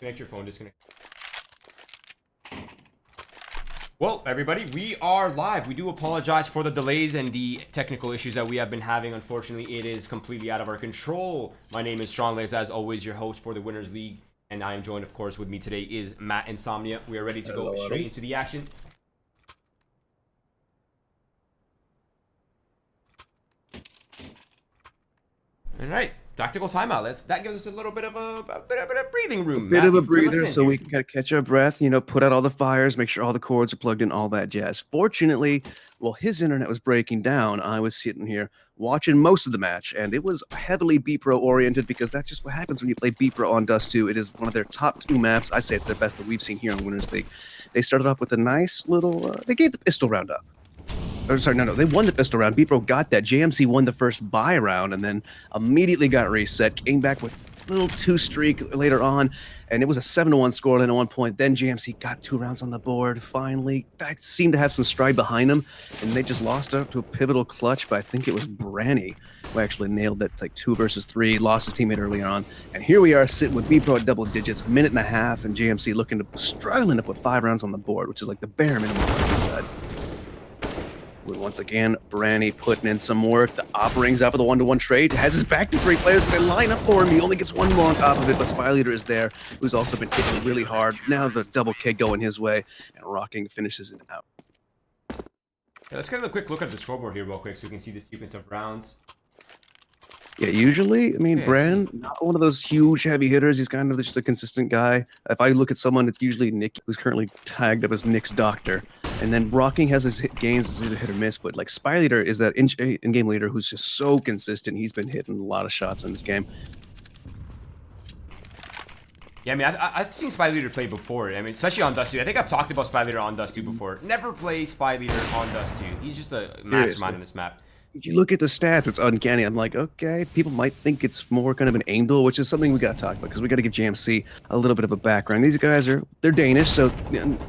Connect your phone, disconnect. Well, everybody, we are live. We do apologize for the delays and the technical issues that we have been having. Unfortunately, it is completely out of our control. My name is Stronglegs, as always, your host for the Winners League. And I am joined, of course, with me today is Matt Insomnia. We are ready to go straight into the action. All right, tactical timeout. That gives us a little bit of a breathing room. A bit of a breather, so we can kind of catch our breath, put out all the fires, make sure all the cords are plugged in, all that jazz. Fortunately, while his internet was breaking down, I was sitting here watching most of the match, and it was heavily BPRO oriented because that's just what happens when you play BPRO on Dust 2. It is one of their top two maps. I say it's the best that we've seen here on Winners League. They started off with a nice little, they gave the pistol round up. Or sorry, no, they won the pistol round. BPRO got that. JMC won the first buy round and then immediately got reset. Came back with a little 2-streak later on, and it was a 7-1 scoreline at one point. Then JMC got 2 rounds on the board. Finally, that seemed to have some stride behind them, and they just lost out to a pivotal clutch. But I think it was Branny who actually nailed that, like 2 versus 3. Lost his teammate earlier on, and here we are sitting with BPRO at double digits, a minute and a half, and JMC struggling to put 5 rounds on the board, which is like the bare minimum on this side. Once again, Branny putting in some work. The op rings out for the 1-to-1 trade. Has his back to 3 players, but they line up for him. He only gets 1 more on top of it, but Spy Leader is there, who's also been hitting really hard. Now the double K going his way, and Rocking finishes it out. Yeah, let's get a quick look at the scoreboard here real quick so we can see the sequence of rounds. Yeah, usually, I mean, Bran, not one of those huge heavy hitters. He's kind of just a consistent guy. If I look at someone, it's usually Nick, who's currently tagged up as Nick's doctor. And then Rocking has his games as either hit or miss, but like Spy Leader is that in-game leader who's just so consistent. He's been hitting a lot of shots in this game. Yeah, I mean, I've seen Spy Leader play before. I mean, especially on Dust 2. I think I've talked about Spy Leader on Dust 2 before. Never play Spy Leader on Dust 2. He's just a mastermind in this map. You look at the stats, it's uncanny. I'm like, okay, people might think it's more kind of an aim duel, which is something we got to talk about because we got to give JMC a little bit of a background. These guys they're Danish, so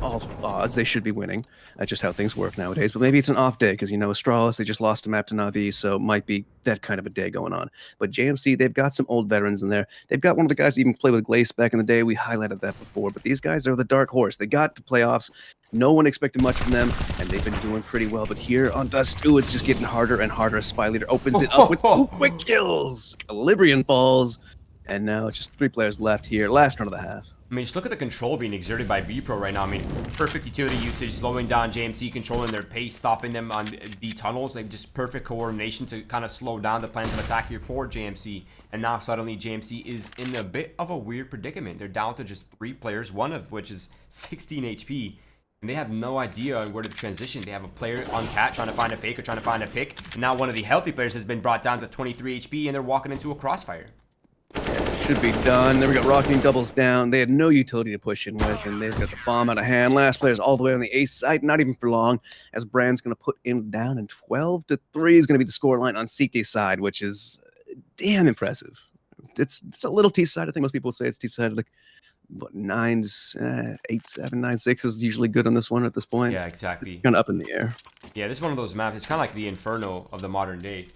all odds they should be winning. That's just how things work nowadays. But maybe it's an off day because, Astralis, they just lost a map to Na'Vi, so it might be that kind of a day going on. But JMC, they've got some old veterans in there. They've got one of the guys that even played with Glace back in the day. We highlighted that before. But these guys are the dark horse. They got to playoffs. No one expected much from them, and they've been doing pretty well. But here on Dust 2, it's just getting harder and harder. Spy Leader opens it up with 2 quick kills. Calibrian falls, and now just 3 players left here. Last round of the half. I mean, just look at the control being exerted by BPRO right now. I mean, perfect utility usage, slowing down JMC, controlling their pace, stopping them on the tunnels. Like, just perfect coordination to kind of slow down the plans of attack here for JMC. And now suddenly JMC is in a bit of a weird predicament. They're down to just 3 players, one of which is 16 HP. And they have no idea on where to transition. They have a player on cat trying to find a fake or trying to find a pick. And now one of the healthy players has been brought down to 23 HP and they're walking into a crossfire. Should be done. Then we got Rocking doubles down. They had no utility to push in with, and they've got the bomb out of hand. Last player's all the way on the ace side, not even for long, as Brand's going to put him down, and 12-3 is going to be the score line on CT side, which is damn impressive. It's a little T side. I think most people say it's T side. Like, what, 9s, 8, 7, 9, 6 is usually good on this one at this point. Yeah, exactly. Kind of up in the air. Yeah, this is one of those maps. It's kind of like the Inferno of the modern day.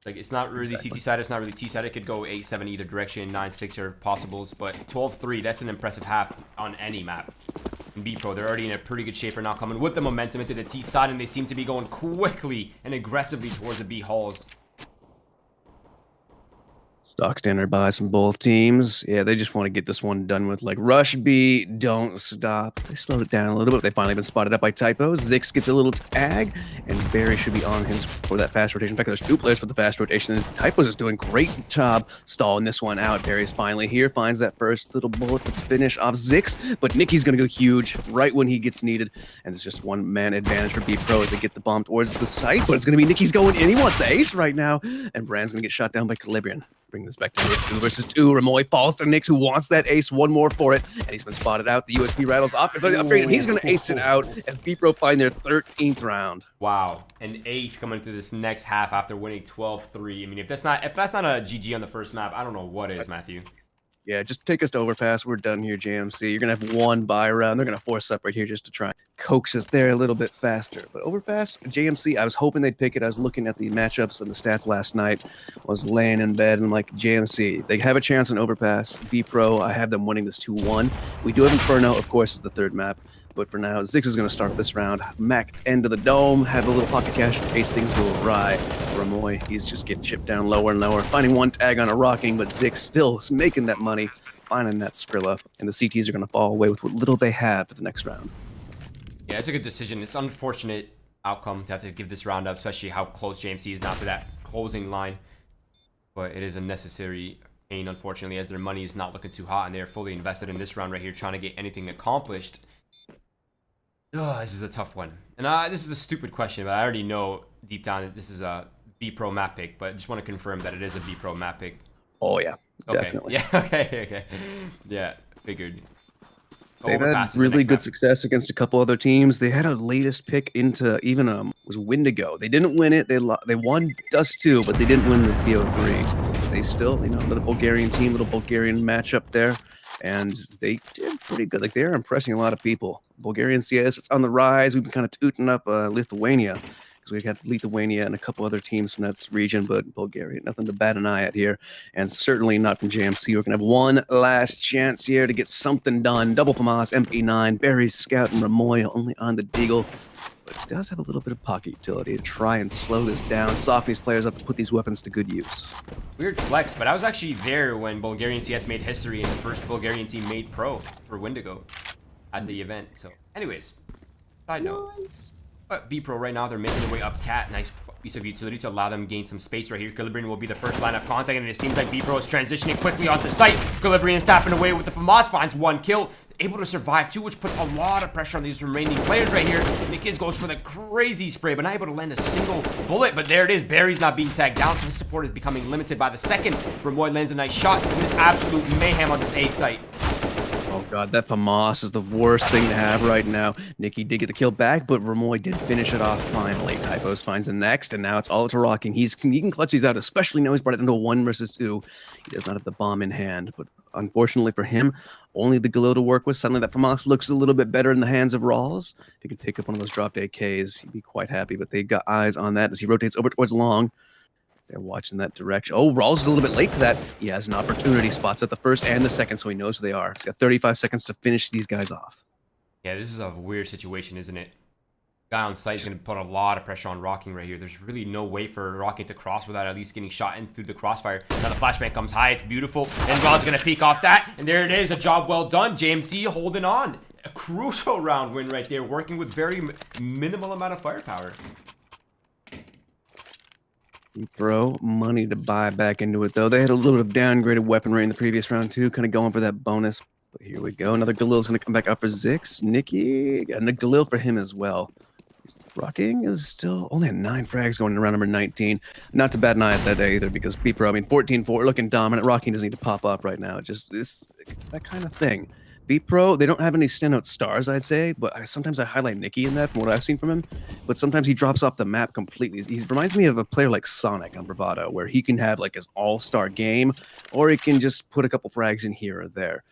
Like, it's not really CT side, it's not really T side. It could go 8-7 either direction, 9-6 are possibles, but 12-3, that's an impressive half on any map. In BPRO, they're already in a pretty good shape right now, coming with the momentum into the T side, and they seem to be going quickly and aggressively towards the B halls. Stock standard buys from both teams. Yeah, they just want to get this one done with. Like, rush B, don't stop. They slowed it down a little bit. They finally been spotted up by Typo. Zix gets a little tag, and Barry should be on his for that fast rotation. In fact, there's 2 players for the fast rotation, and Typo's is doing great job stalling this one out. Barry's finally here, finds that first little bullet to finish off Zix, but Nicky's going to go huge right when he gets needed, and it's just 1-man advantage for BPRO as they get the bomb towards the site, but it's going to be Nicky's going in. He wants the ace right now, and Brand's going to get shot down by Calibrian. Bring this back to 2 versus 2. Ramoy falls to Nix, who wants that ace. 1 more for it, and he's been spotted out. The USP rattles off, and he's going to ace it out as BPRO find their 13th round. Wow, an ace coming into this next half after winning 12-3. I mean, if that's not a GG on the first map, I don't know what is, Matthew. Yeah, just take us to overpass. We're done here, JMC. You're gonna have one buy round. They're gonna force up right here just to try and coax us there a little bit faster. But overpass, JMC, I was hoping they'd pick it. I was looking at the matchups and the stats last night. I was laying in bed and I'm like, JMC, they have a chance on overpass. BPRO, I have them winning this 2-1. We do have Inferno, of course, the third map. But for now, Zix is going to start this round. Mac end of the dome, have a little pocket cash in case things go awry. Ramoy, he's just getting chipped down lower and lower, finding one tag on a rocking, but Zix still making that money, finding that Skrilla, and the CTs are going to fall away with what little they have for the next round. Yeah, it's a good decision. It's an unfortunate outcome to have to give this round up, especially how close JMC is now to that closing line. But it is a necessary pain, unfortunately, as their money is not looking too hot, and they're fully invested in this round right here, trying to get anything accomplished. Oh, this is a tough one. And this is a stupid question, but I already know deep down that this is a BPRO map pick, but I just want to confirm that it is a BPRO map pick. Oh, yeah, okay. Definitely. Yeah, okay. Yeah, figured. They've had really good success against a couple other teams. They had a latest pick into even was Wendigo. They didn't win it. They won Dust 2, but they didn't win the TO3. They still, little Bulgarian team, little Bulgarian matchup there. And they did pretty good. Like, they're impressing a lot of people. Bulgarian CS, it's on the rise. We've been kind of tooting up Lithuania because we've got Lithuania and a couple other teams from that region, but Bulgaria, nothing to bat an eye at here. And certainly not from JMC. We're going to have one last chance here to get something done. Double FAMAS, MP9, Barry's Scout, and Ramoy only on the Deagle. But it does have a little bit of pocket utility to try and slow this down, soften these players up, to put these weapons to good use. Weird flex, but I was actually there when Bulgarian CS made history and the first Bulgarian team made pro for Wendigo at the event. So, anyways, side note. But BPRO right now, they're making their way up cat. Nice piece of utility to allow them gain some space right here. Calibrian will be the first line of contact, and it seems like BPRO is transitioning quickly onto site. Calibrian is tapping away with the FAMAS, finds one kill. Able to survive too, which puts a lot of pressure on these remaining players right here. Nikiz goes for the crazy spray, but not able to land a single bullet. But there it is. Barry's not being tagged down, so his support is becoming limited by the second. Ramoy lands a nice shot. It is absolute mayhem on this A site. Oh god, that FAMAS is the worst thing to have right now. Nikki did get the kill back, but Ramoy did finish it off finally. Typos finds the next, and now it's all to rocking. He can clutch these out, especially now he's brought it into a 1 versus 2. He does not have the bomb in hand, but unfortunately for him, only the Galil to work with. Suddenly that FAMAS looks a little bit better in the hands of Rawls. If he could pick up one of those dropped AKs, he'd be quite happy, but they got eyes on that as he rotates over towards Long. They're watching that direction. Oh, Rawls is a little bit late to that. He has an opportunity. Spots at the first and the second, so he knows who they are. He's got 35 seconds to finish these guys off. Yeah, this is a weird situation, isn't it? Guy on site is going to put a lot of pressure on Rocking right here. There's really no way for Rocking to cross without at least getting shot in through the crossfire. Now the flashbang comes high. It's beautiful. And Rawls going to peek off that. And there it is. A job well done. JMC holding on. A crucial round win right there. Working with very minimal amount of firepower. Throw money to buy back into it, though. They had a little bit of downgraded weaponry in the previous round, too, kind of going for that bonus. But here we go. Another Galil's going to come back up for Zix. Nikki, and a Galil for him as well. Rocking is still only at 9 frags going into round number 19. Not to bat an eye at that day either, because BPRO, I mean, 14-4, looking dominant. Rocking doesn't need to pop off right now. It's that kind of thing. BPRO, they don't have any standout stars, I'd say, but sometimes I highlight Nikki in that from what I've seen from him. But sometimes he drops off the map completely. He reminds me of a player like Sonic on Bravado, where he can have like his all-star game, or he can just put a couple frags in here or there.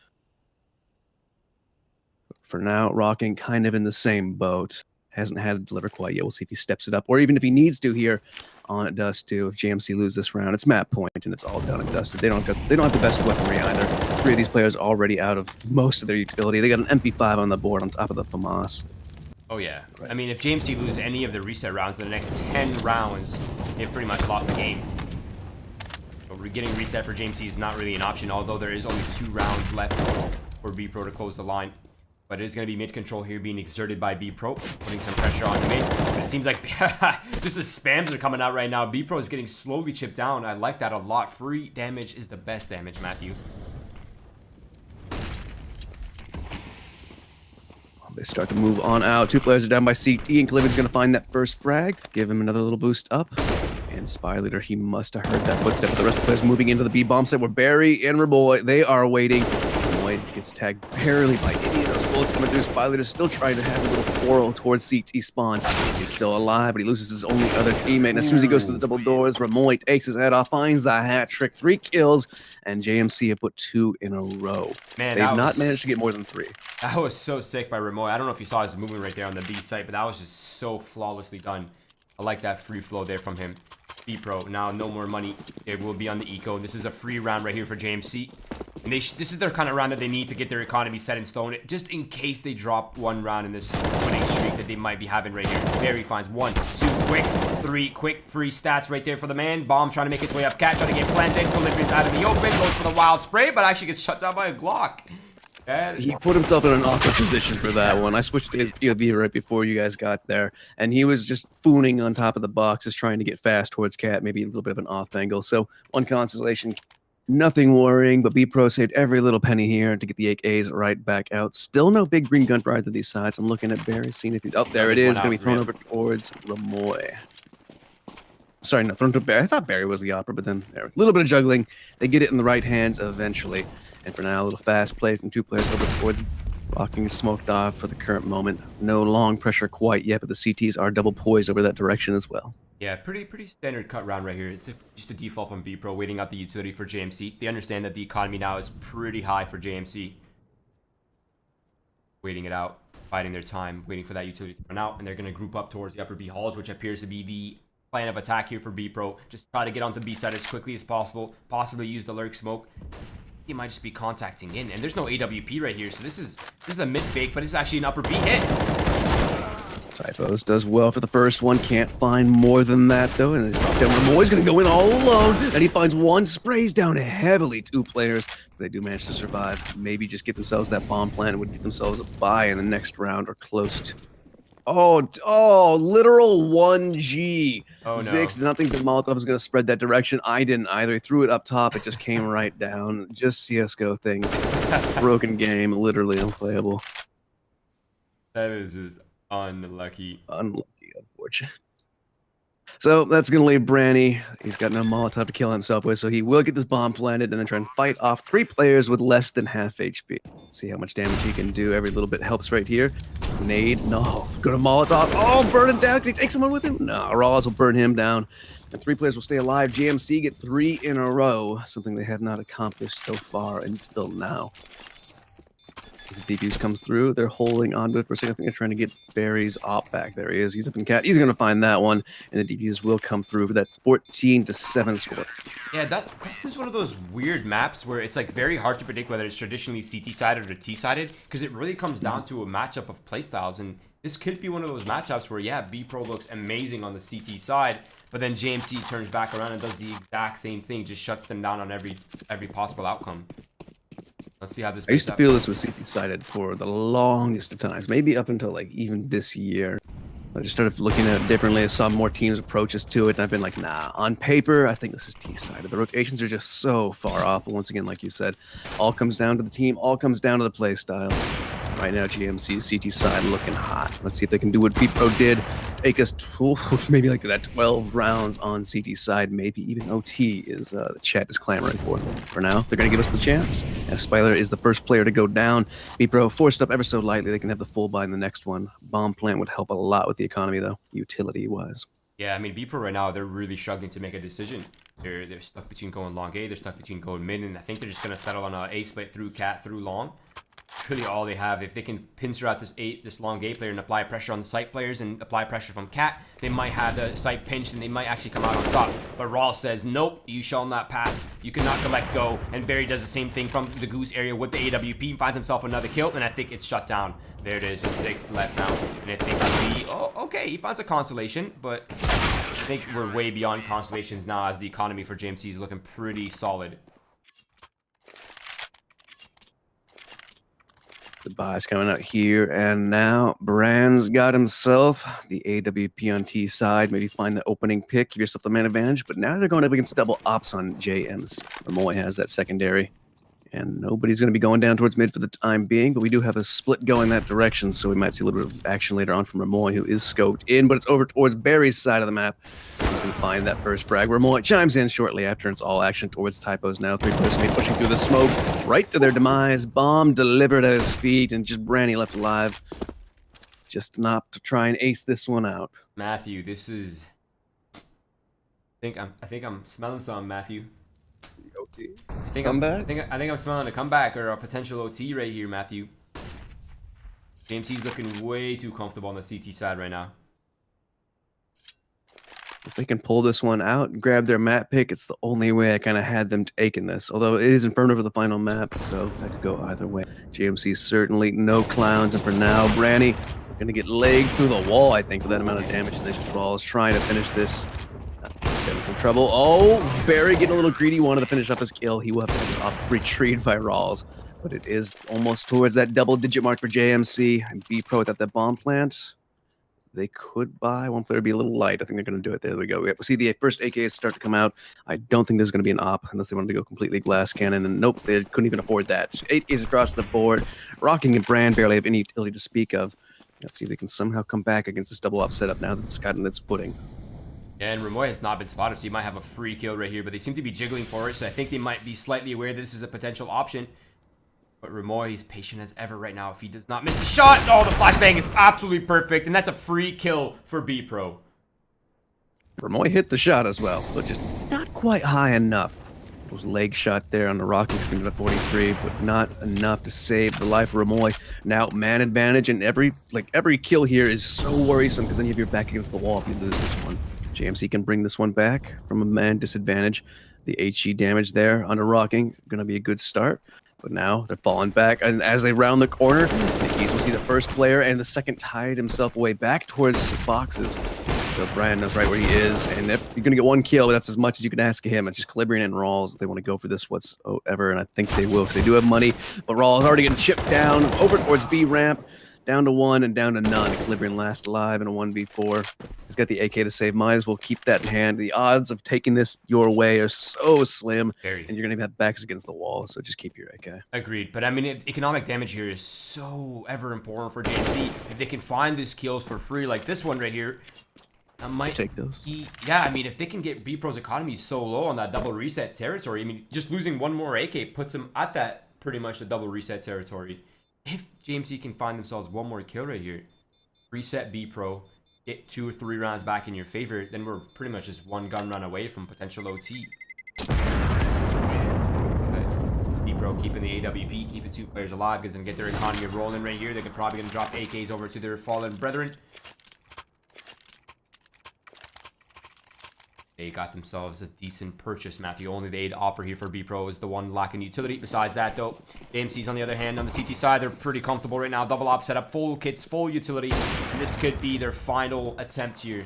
For now, Rocking kind of in the same boat. Hasn't had to deliver quite yet. We'll see if he steps it up, or even if he needs to here on at Dust 2. If JMC lose this round, it's map point, and it's all done at Dusted. They don't have the best weaponry either. 3 of these players are already out of most of their utility. They got an MP5 on the board on top of the FAMAS. Oh yeah. Right. I mean, if JMC lose any of the reset rounds in the next 10 rounds, they've pretty much lost the game. So getting reset for JMC is not really an option, although there is only 2 rounds left for BPRO to close the line. But it is going to be mid-control here being exerted by BPRO, putting some pressure on mid. But it seems like just the spams are coming out right now. BPRO is getting slowly chipped down. I like that a lot. Free damage is the best damage, Matthew. They start to move on out. 2 players are down by CT, and Cleveland's going to find that first frag. Give him another little boost up. And Spy Leader, he must have heard that footstep. The rest of the players moving into the B-bomb set where Barry and Raboy, they are waiting. Raboy gets tagged barely by any of those bullets coming through. Spyleader is still trying to have a little quarrel towards CT spawn. He's still alive, but he loses his only other teammate. And as soon as he goes to the double doors, Ramoy takes his head off, finds the hat trick, 3 kills, and JMC have put 2 in a row. Man, they've not managed to get more than 3. That was so sick by Ramoy. I don't know if you saw his movement right there on the B site, but that was just so flawlessly done. I like that free flow there from him. BPRO, now no more money. It will be on the eco. This is a free round right here for JMC. And this is their kind of round that they need to get their economy set in stone, just in case they drop 1 round in this winning streak that they might be having right here. Barry finds 1, 2, quick, 3, quick, free stats right there for the man. Bomb trying to make its way up. Cat trying to get planted. Philippians out of the open, goes for the wild spray, but actually gets shut down by a Glock. He put himself in an awkward position for that one. I switched to his POV right before you guys got there, and he was just fooning on top of the boxes, trying to get fast towards Cat, maybe a little bit of an off angle. So 1 constellation, nothing worrying, but BPRO saved every little penny here to get the 8As right back out. Still no big green gun for either of these sides. I'm looking at Barry, seeing if he's... Oh, there it is. Going to be thrown over towards Ramoy. Sorry, no, thrown to Barry. I thought Barry was the opera, but then there. A little bit of juggling. They get it in the right hands eventually. And for now, a little fast play from 2 players over towards Rocking is smoked off for the current moment. No long pressure quite yet, but the CTs are double poised over that direction as well. Yeah, pretty standard cut round right here. It's just a default from BPRO, waiting out the utility for JMC. They understand that the economy now is pretty high for JMC. Waiting it out, biding their time, waiting for that utility to run out, and they're going to group up towards the upper B halls, which appears to be the plan of attack here for BPRO. Just try to get onto B side as quickly as possible, possibly use the lurk smoke. He might just be contacting in, and there's no AWP right here, so this is a mid fake, but it's actually an upper B hit. Typos does well for the first one, can't find more than that though, and Ramoy's gonna go in all alone, and he finds 1, sprays down heavily 2 players. They do manage to survive, maybe just get themselves that bomb plant and would get themselves a bye in the next round or close to. Oh, literal 1G. Oh, no. Zix did not think the Molotov was going to spread that direction. I didn't either. He threw it up top. It just came right down. Just CSGO thing. Broken game. Literally unplayable. That is just unlucky. Unlucky, unfortunate. So that's going to leave Branny. He's got no Molotov to kill himself with, so he will get this bomb planted and then try and fight off 3 players with less than half HP. See how much damage he can do. Every little bit helps right here. Nade. No. Go to Molotov. Oh, burn him down. Can he take someone with him? No. Rawls will burn him down. And 3 players will stay alive. JMC get 3 in a row. Something they have not accomplished so far until now. As the defuse comes through, they're holding on to it for a second. I think they're trying to get Barry's op back. There he is. He's up in Cat. He's going to find that one. And the defuse will come through for that 14-7 score. Yeah, this is one of those weird maps where it's like very hard to predict whether it's traditionally CT-sided or T-sided, because it really comes down to a matchup of playstyles. And this could be one of those matchups where, yeah, BPRO looks amazing on the CT side, but then JMC turns back around and does the exact same thing, just shuts them down on every possible outcome. Let's see how this. I used to feel this was CT-sided for the longest of times, maybe up until like even this year. I just started looking at it differently. I saw more teams approaches to it, and I've been like, nah, on paper, I think this is T-sided. The rotations are just so far off, but once again, like you said, all comes down to the team, all comes down to the play style. Right now, GMC's CT side looking hot. Let's see if they can do what BPRO did. Take us maybe like that 12 rounds on CT side, maybe even OT is the chat is clamoring for. For now, they're going to give us the chance. As Spyler is the first player to go down. BPRO forced up ever so lightly. They can have the full buy in the next one. Bomb plant would help a lot with the economy, though, utility-wise. Yeah, I mean, BPRO right now, they're really struggling to make a decision. They're stuck between going long A, they're stuck between going mid, and I think they're just going to settle on a split through Cat, through long. It's really all they have. If they can pincer out this long A player and apply pressure on the site players and apply pressure from Cat, they might have the site pinched and they might actually come out on top. But Raw says, nope, you shall not pass. You cannot collect go. And Barry does the same thing from the Goose area with the AWP, finds himself another kill, and I think it's shut down. There it is, just 6 left now. And I think okay, he finds a consolation, but I think we're way beyond consolations now as the economy for JMC is looking pretty solid. The buy's coming out here, and now Brand's got himself the AWP on T side. Maybe find the opening pick, give yourself the man advantage. But now they're going up against double ops on JMC. Ramoy has that secondary, And nobody's going to be going down towards mid for the time being, but we do have a split going that direction, so we might see a little bit of action later on from Ramoy, who is scoped in, but it's over towards Barry's side of the map. He's going to find that first frag. Ramoy chimes in shortly after, and it's all action towards Typos now. 3 players going to be pushing through the smoke, right to their demise. Bomb delivered at his feet, and just Branny left alive. Just enough to try and ace this one out. Matthew, this is... I think I'm smelling some, Matthew. OT. I think Comeback? I think I'm smelling a comeback or a potential OT right here, Matthew. JMC's looking way too comfortable on the CT side right now. If they can pull this one out and grab their map pick, it's the only way I kind of had them taking this. Although it is Inferno for the final map, so that could go either way. JMC certainly no clowns, and for now, Branny going to get legged through the wall, I think, with that amount of damage. And they just Rawls trying to finish this. Getting some trouble. Oh, Barry getting a little greedy, wanted to finish up his kill. He will have to up retrieved by Rawls, but it is almost towards that double-digit mark for JMC. And BPRO without that bomb plant. They could buy one player be a little light. I think they're going to do it. There we go. We see the first AKs start to come out. I don't think there's going to be an op unless they wanted to go completely glass cannon. And nope, they couldn't even afford that. Just 8 is across the board. Rocking and Brand barely have any utility to speak of. Let's see if they can somehow come back against this double op setup now that it's gotten its footing. Yeah, and Ramoy has not been spotted, so you might have a free kill right here, but they seem to be jiggling for it, so I think they might be slightly aware that this is a potential option. But Ramoy is patient as ever right now. If he does not miss the shot, oh, the flashbang is absolutely perfect, and that's a free kill for BPRO. Ramoy hit the shot as well, but just not quite high enough. It was leg shot there on the Rocky screen at 43, but not enough to save the life of Ramoy. Now man advantage, and every kill here is so worrisome because then you have your back against the wall if you lose this one. JMC can bring this one back from a man disadvantage. The HE damage there under Rocking going to be a good start. But now they're falling back, and as they round the corner, the Keys will see the first player, and the second tied himself away back towards boxes. So Brian knows right where he is, and if you're going to get one kill, that's as much as you can ask of him. It's just Calibrian and Rawls. They want to go for this whatsoever, and I think they will because they do have money. But Rawls already getting chipped down over towards B ramp. Down to 1 and down to none. Calibrian last alive in a 1v4. He's got the AK to save. Might as well keep that in hand. The odds of taking this your way are so slim, and you're going to have backs against the wall, so just keep your AK. Agreed. But I mean, economic damage here is so ever important for JMC. If they can find these kills for free, like this one right here, I might take those. Yeah, I mean, if they can get BPRO's economy so low on that double reset territory, I mean, just losing one more AK puts them at that pretty much the double reset territory. If JMC can find themselves one more kill right here, reset BPRO, get 2 or 3 rounds back in your favor, then we're pretty much just one gun run away from potential OT. BPRO keeping the AWP, keeping 2 players alive, gives them get their economy rolling right here. They could probably gonna drop AKs over to their fallen brethren. They got themselves a decent purchase, Matthew. Only the aid opera here for BPRO is the one lacking utility. Besides that, though, JMC's on the other hand, on the CT side, they're pretty comfortable right now. Double op setup, full kits, full utility. And this could be their final attempt here.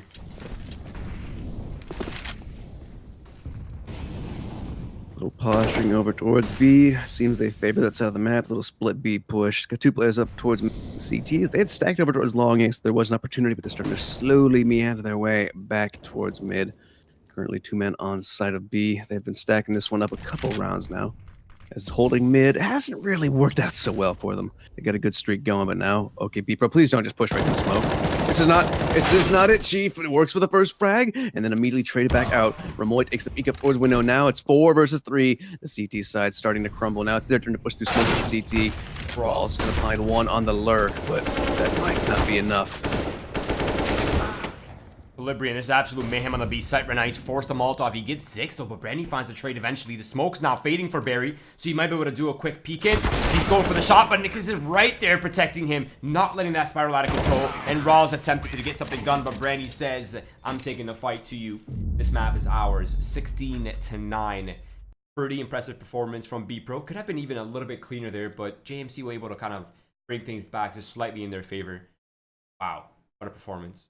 Little posturing over towards B. Seems they favor that side of the map. Little split B push. Got 2 players up towards CTs. They had stacked over towards long A, so there was an opportunity, but they're starting to slowly meander their way back towards mid. Currently 2 men on side of B. They've been stacking this one up a couple rounds now. As holding mid hasn't really worked out so well for them. They got a good streak going, but now, okay, BPRO, please don't just push right through smoke. This is not it, Chief. It works for the first frag, and then immediately traded back out. Ramoy takes the peek up towards window. Now it's 4 versus 3. The CT side starting to crumble. Now it's their turn to push through smoke with the CT. Rawls gonna find one on the lurk, but that might not be enough. Calibrian, there's absolute mayhem on the B site right now. He's forced the Molotov. He gets 6 though, but Brandy finds the trade eventually. The smoke's now fading for Barry, so you might be able to do a quick peek in. He's going for the shot, but Nicholas is right there protecting him, not letting that spiral out of control. And Rawls attempted to get something done, but Brandy says, I'm taking the fight to you. This map is ours. 16-9. Pretty impressive performance from BPRO. Could have been even a little bit cleaner there, but JMC were able to kind of bring things back just slightly in their favor. Wow, what a performance.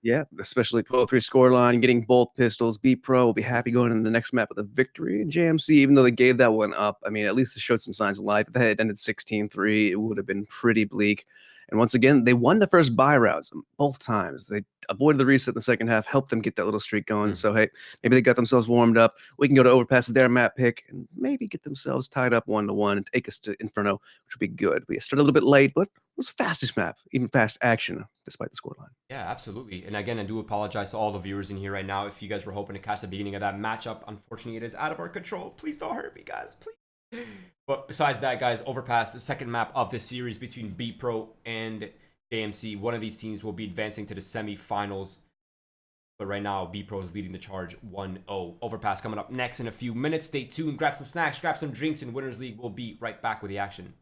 Yeah, especially 0-3 scoreline, getting both pistols. BPRO will be happy going into the next map with a victory. And JMC, even though they gave that one up, I mean, at least it showed some signs of life. If they had ended 16-3, it would have been pretty bleak. And once again, they won the first buy rounds both times. They avoided the reset in the second half, helped them get that little streak going. So, hey, maybe they got themselves warmed up. We can go to Overpass their map pick and maybe get themselves tied up 1-1 and take us to Inferno, which would be good. We started a little bit late, but it was the fastest map, even fast action, despite the scoreline. Yeah, absolutely. And again, I do apologize to all the viewers in here right now. If you guys were hoping to catch the beginning of that matchup, unfortunately, it is out of our control. Please don't hurt me, guys. Please. But besides that, guys, Overpass, the second map of the series between BPRO and JMC. One of these teams will be advancing to the semifinals. But right now, BPRO is leading the charge 1-0. Overpass coming up next in a few minutes. Stay tuned. Grab some snacks, grab some drinks, and Winners League will be right back with the action.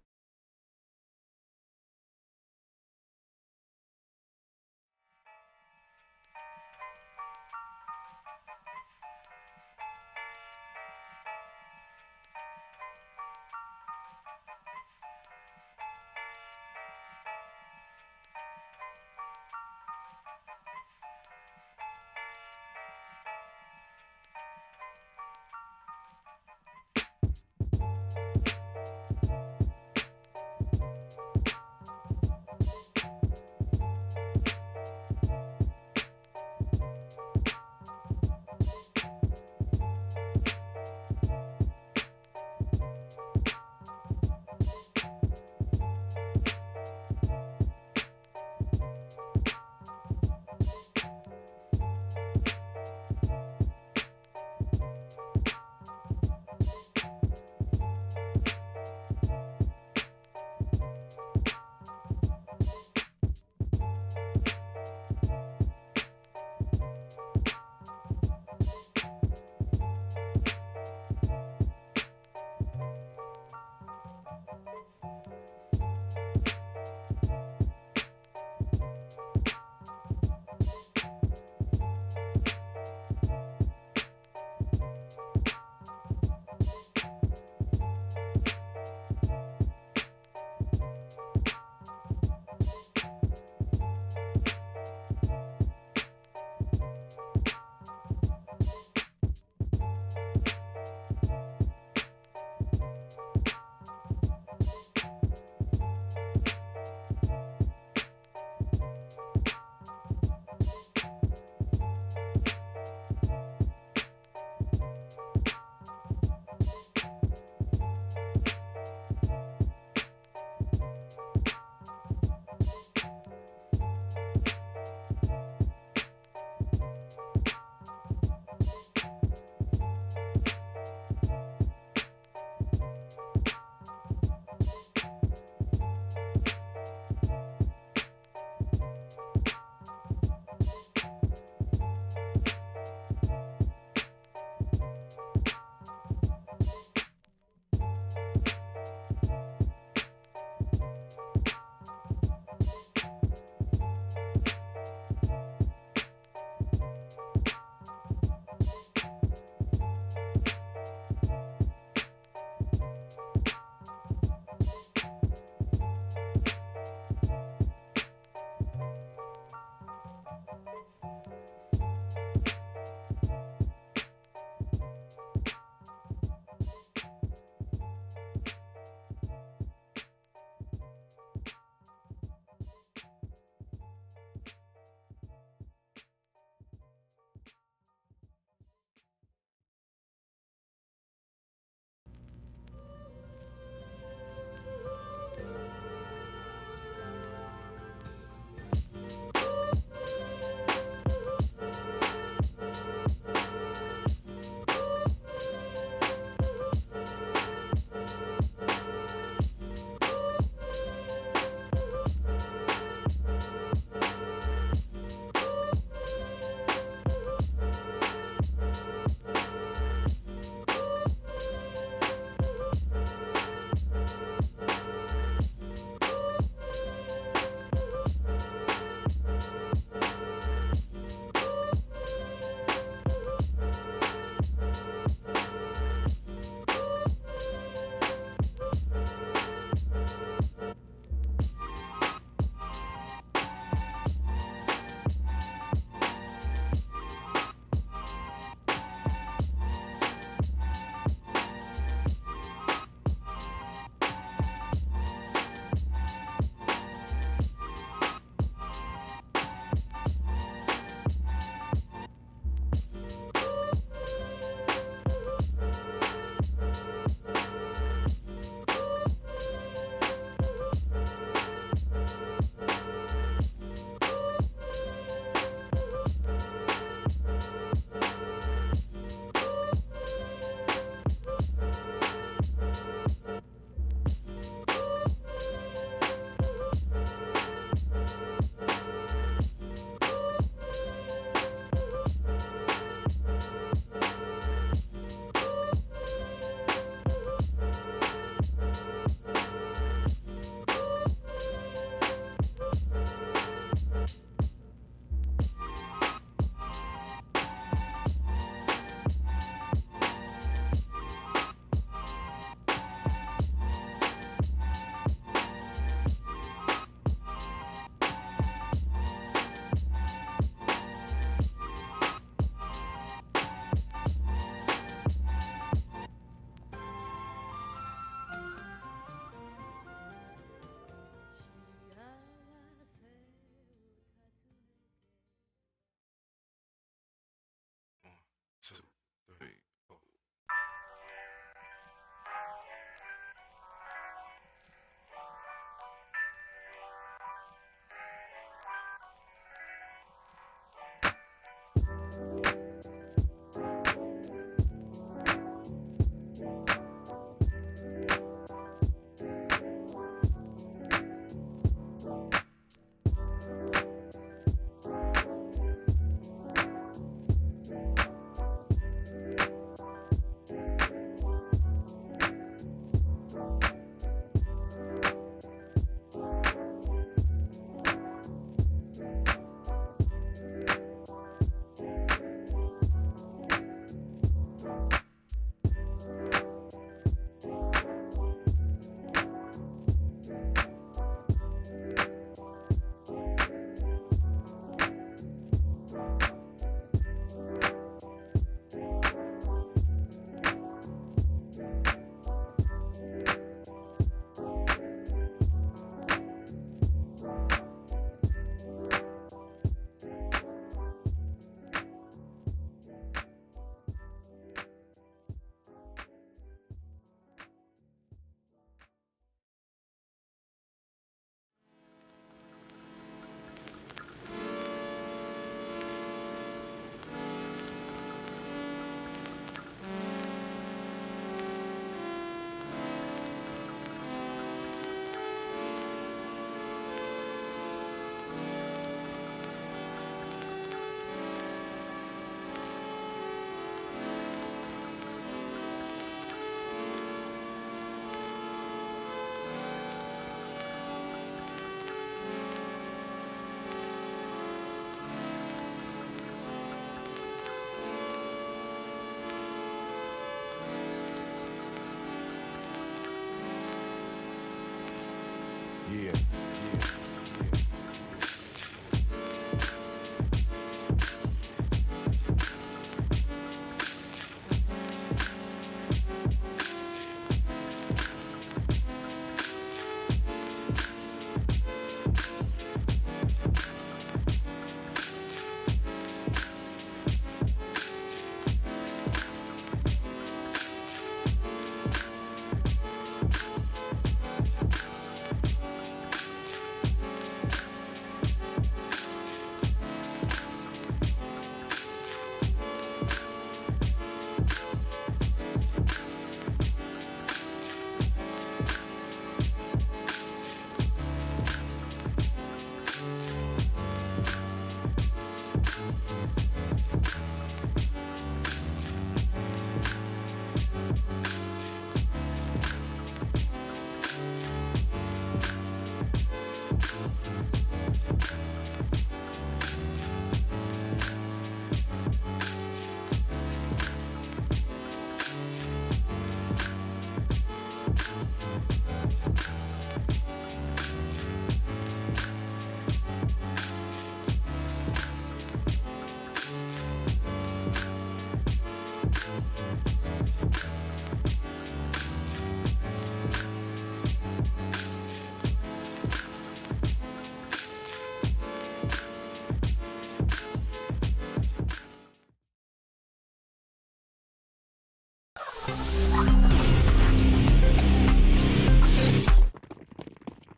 Yeah.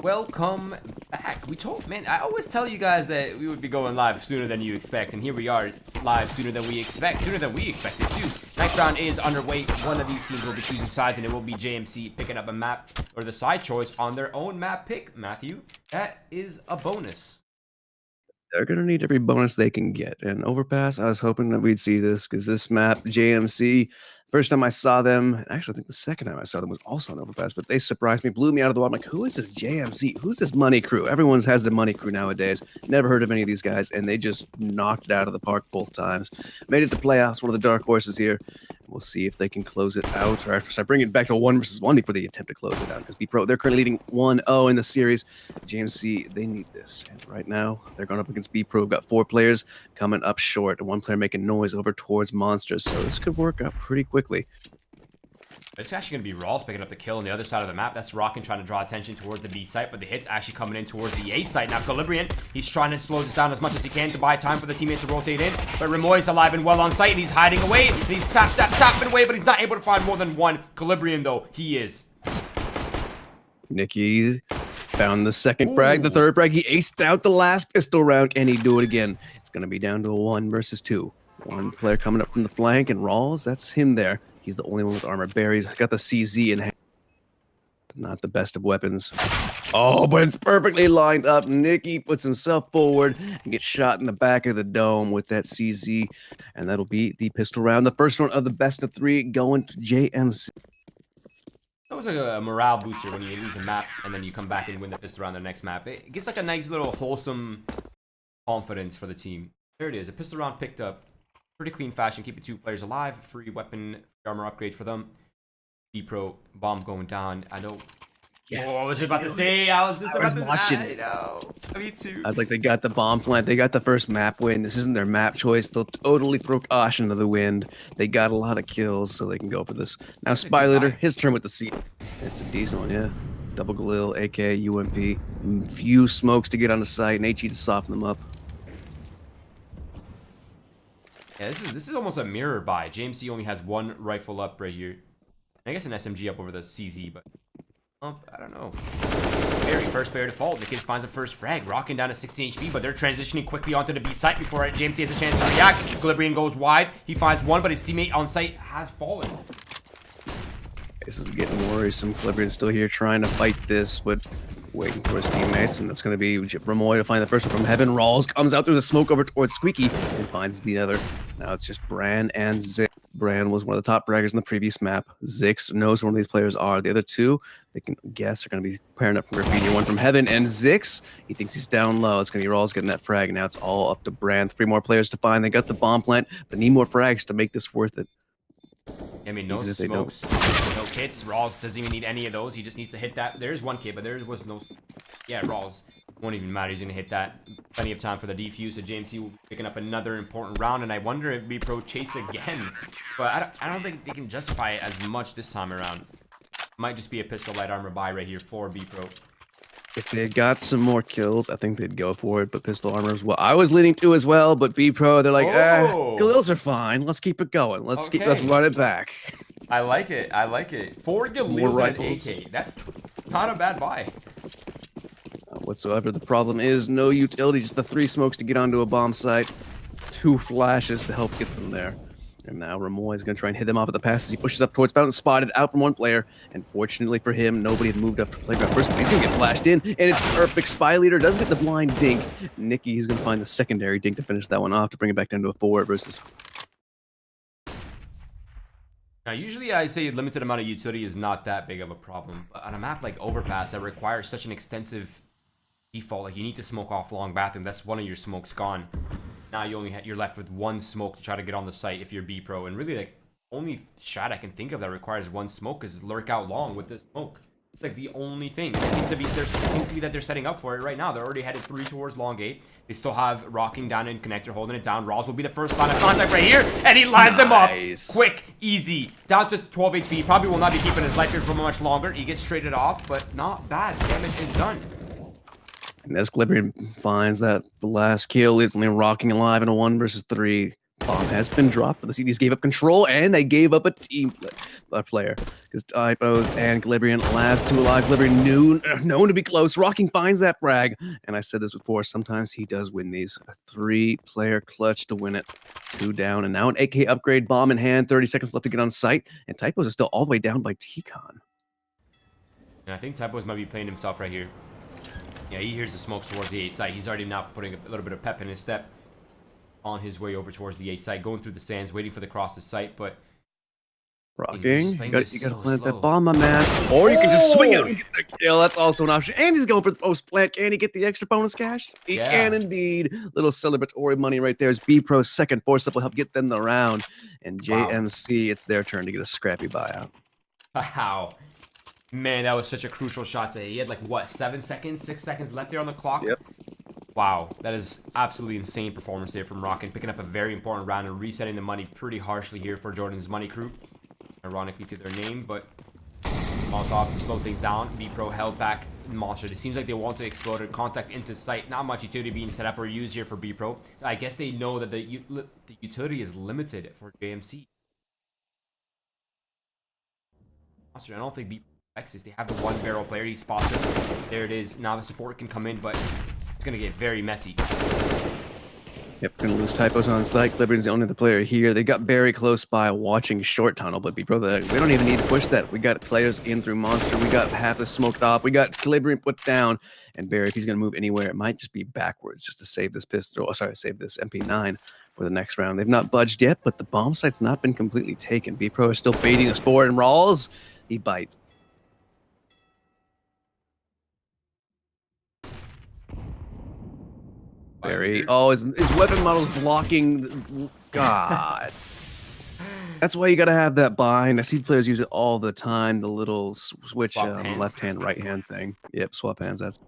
Welcome back. Man, I always tell you guys that we would be going live sooner than you expect, and here we are, live sooner than we expected too. Next round is underway. One of these teams will be choosing sides, and it will be JMC picking up a map, or the side choice on their own map pick, Matthew. That is a bonus. They're going to need every bonus they can get. And Overpass, I was hoping that we'd see this because this map, JMC, first time I saw them, actually, I think the second time I saw them was also on Overpass, but they surprised me, blew me out of the water. I'm like, who is this JMC? Who's this money crew? Everyone has the money crew nowadays. Never heard of any of these guys, and they just knocked it out of the park both times. Made it to playoffs, one of the dark horses here. We'll see if they can close it out, or if I bring it back to a 1 versus 1 before they attempt to close it out, because BPRO, they're currently leading 1-0 in the series. JMC, they need this. And right now, they're going up against BPRO. We've got 4 players coming up short, and 1 player making noise over towards Monsters, so this could work out pretty quickly. It's actually going to be Rawls picking up the kill on the other side of the map. That's Rockin trying to draw attention towards the B site, but the hit's actually coming in towards the A site. Now Calibrian, he's trying to slow this down as much as he can to buy time for the teammates to rotate in, but Remoy's alive and well on site, and he's hiding away, and he's tapping away, but he's not able to find more than 1. Calibrian, though, he is. Nicky found the second frag, the third frag. He aced out the last pistol round. Can he do it again? It's going to be down to a 1 versus 2. 1 player coming up from the flank, and Rawls, that's him there. He's the only one with armor. Barry's got the CZ in hand. Not the best of weapons. Oh, but it's perfectly lined up. Nicky puts himself forward and gets shot in the back of the dome with that CZ. And that'll be the pistol round. The first one of the best of 3 going to JMC. That was like a morale booster when you lose a map and then you come back and win the pistol round the next map. It gives like a nice little wholesome confidence for the team. There it is. A pistol round picked up. Pretty clean fashion, keeping 2 players alive. Free weapon, free armor upgrades for them. BPRO bomb going down. I know. Yes. Oh, I was just about to say. I was about to say. I know. Me too. I was like, they got the bomb plant. They got the first map win. This isn't their map choice. They'll totally throw caution to the wind. They got a lot of kills, so they can go for this. Now, Spy Leader, his turn with the C. It's a decent one, yeah. Double Galil, AK, UMP. Few smokes to get on the site, and HE to soften them up. Yeah, this is almost a mirror buy. JMC only has 1 rifle up right here. I guess an SMG up over the CZ, but I don't know. Barry, first player to fall. The kid finds the first frag, rocking down to 16 HP, but they're transitioning quickly onto the B site before JMC has a chance to react. Calibrian goes wide. He finds 1, but his teammate on site has fallen. This is getting worrisome. Calibrian's still here trying to fight this, but waiting for his teammates, and that's going to be Remoy to find the first one from Heaven. Rawls comes out through the smoke over towards Squeaky and finds the other. Now it's just Bran and Zix. Bran was one of the top braggers in the previous map. Zix knows where one of these players are. The other 2, they can guess, are going to be pairing up from Graffiti. 1 from Heaven, and Zix, he thinks he's down low. It's going to be Rawls getting that frag, and now it's all up to Bran. 3 more players to find. They got the bomb plant, but need more frags to make this worth it. I mean, no smokes, no kits. Rawls doesn't even need any of those. He just needs to hit that. There's 1 kit, but there was no. Yeah, Rawls won't even matter. He's going to hit that. Plenty of time for the defuse. So JMC will be picking up another important round. And I wonder if BPRO chase again. But I don't think they can justify it as much this time around. Might just be a pistol light armor buy right here for BPRO. If they had got some more kills, I think they'd go for it. But pistol armor is what I was leaning to as well. But BPRO, they're like, Galils are fine. Let's keep it going. Let's run it back. I like it. I like it. 4 Galils and an AK. That's not a bad buy. Whatsoever. The problem is no utility, just the 3 smokes to get onto a bomb site, 2 flashes to help get them there. And now Ramoy is going to try and hit them off at the pass as he pushes up towards Fountain, spotted out from one player. And fortunately for him, nobody had moved up to playground first, but he's going to get flashed in, and it's perfect. Spy Leader does get the blind dink. Nikki, he's going to find the secondary dink to finish that one off to bring it back down to a 4 versus. Now, usually I say limited amount of utility is not that big of a problem, but on a map like Overpass that requires such an extensive default, like you need to smoke off long bathroom, that's one of your smokes gone. Now you're left with 1 smoke to try to get on the site if you're B-Pro, and really like only shot I can think of that requires 1 smoke is lurk out long with the smoke. It's like the only thing. It seems to be that they're setting up for it right now. They're already headed 3 towards long gate. They still have rocking down in connector, holding it down. Rawls will be the first line of contact right here, and he lines them up. Quick, easy, down to 12 HP. Probably will not be keeping his life here for much longer. He gets traded off, but not bad. Damage is done. And as Glibrian finds that the last kill is only rocking alive in a 1 versus 3. Bomb has been dropped, but the CDs gave up control, and they gave up a team player. Because Typos and Glibrian, last 2 alive. Glibrian known to be close. Rocking finds that frag. And I said this before, sometimes he does win these. A 3-player clutch to win it. 2 down, and now an AK upgrade, bomb in hand. 30 seconds left to get on site. And Typos is still all the way down by T-Con. And I think Typos might be playing himself right here. Yeah, he hears the smokes towards the A site. He's already now putting a little bit of pep in his step on his way over towards the A site, going through the stands, waiting for the cross the site, but rocking. You gotta plant that bomb, my man. Or you can just swing out and get the kill. That's also an option. And he's going for the post plant. Can he get the extra bonus cash? He can indeed. Little celebratory money right there. As BPRO's second force up will help get them the round. And JMC, it's their turn to get a scrappy buyout. Wow. Man, that was such a crucial shot today. He had like, what, 7 seconds, 6 seconds left there on the clock? Yep. Wow, that is absolutely insane performance there from Rockin', picking up a very important round and resetting the money pretty harshly here for Jordan's money crew. Ironically to their name, but Molotov to slow things down. BPRO held back Monster. It seems like they want to explode it. Contact into site. Not much utility being set up or used here for BPRO. I guess they know that the utility is limited for JMC. Monster, I don't think BPRO Texas. They have the 1 barrel player. He spots it. There it is. Now the support can come in, but it's going to get very messy. Yep, gonna lose Typos on site. Glibrian's the only other player here. They got very close by watching short tunnel, but BPRO, we don't even need to push that. We got players in through Monster. We got half the smoked off. We got Glibrian put down. And Barry, if he's gonna move anywhere, it might just be backwards just to save this pistol. Oh, sorry, save this MP9 for the next round. They've not budged yet, but the bomb site's not been completely taken. BPRO is still fading us forward, and Rawls, he bites. Barry. Oh, his weapon model's blocking. God. That's why you got to have that bind. I see players use it all the time. The little switch left hand, right hand thing. Yep, swap hands. That's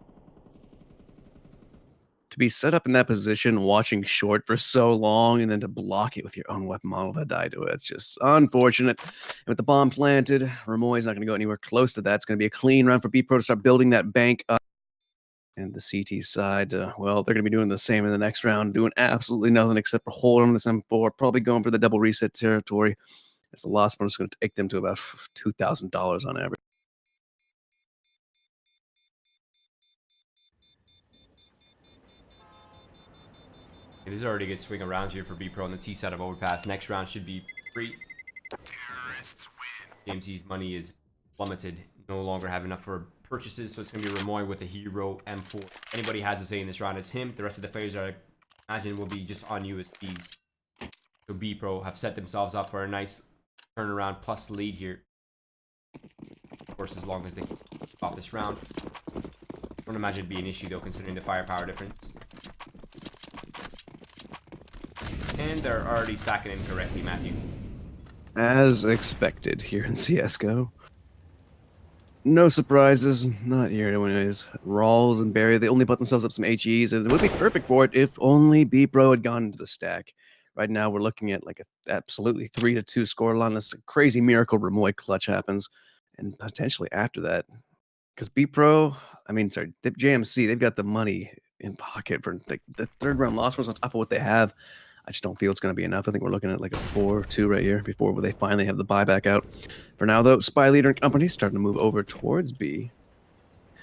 to be set up in that position, watching short for so long, and then to block it with your own weapon model to die to it. It's just unfortunate. And with the bomb planted, Ramoy's not going to go anywhere close to that. It's going to be a clean run for BPRO to start building that bank up. And the CT side, well, they're going to be doing the same in the next round, doing absolutely nothing except for holding on this M4, probably going for the double reset territory. As the loss bonus is going to take them to about $2,000 on average. It is already a good swing of rounds here for BPRO on the T side of Overpass. Next round should be free. JMC's money is plummeted. No longer have enough for purchases, so it's going to be Ramoy with a hero M4. Anybody has a say in this round, it's him. The rest of the players I imagine will be just on USBs. So BPRO have set themselves up for a nice turnaround plus lead here. Of course, as long as they stop this round. I don't imagine it'd be an issue though, considering the firepower difference. And they're already stacking incorrectly, Matthew. As expected here in CSGO. No surprises, not here anyways. Rawls and Barry, they only bought themselves up some HEs, and it would be perfect for it if only BPRO had gone into the stack. Right now, we're looking at like a absolutely 3-2 scoreline unless a crazy miracle Remoy clutch happens, and potentially after that, because BPRO, JMC, they've got the money in pocket for like the third round loss was on top of what they have. I just don't feel it's going to be enough. I think we're looking at like a 4-2 right here before they finally have the buyback out. For now, though, Spy Leader and company starting to move over towards B.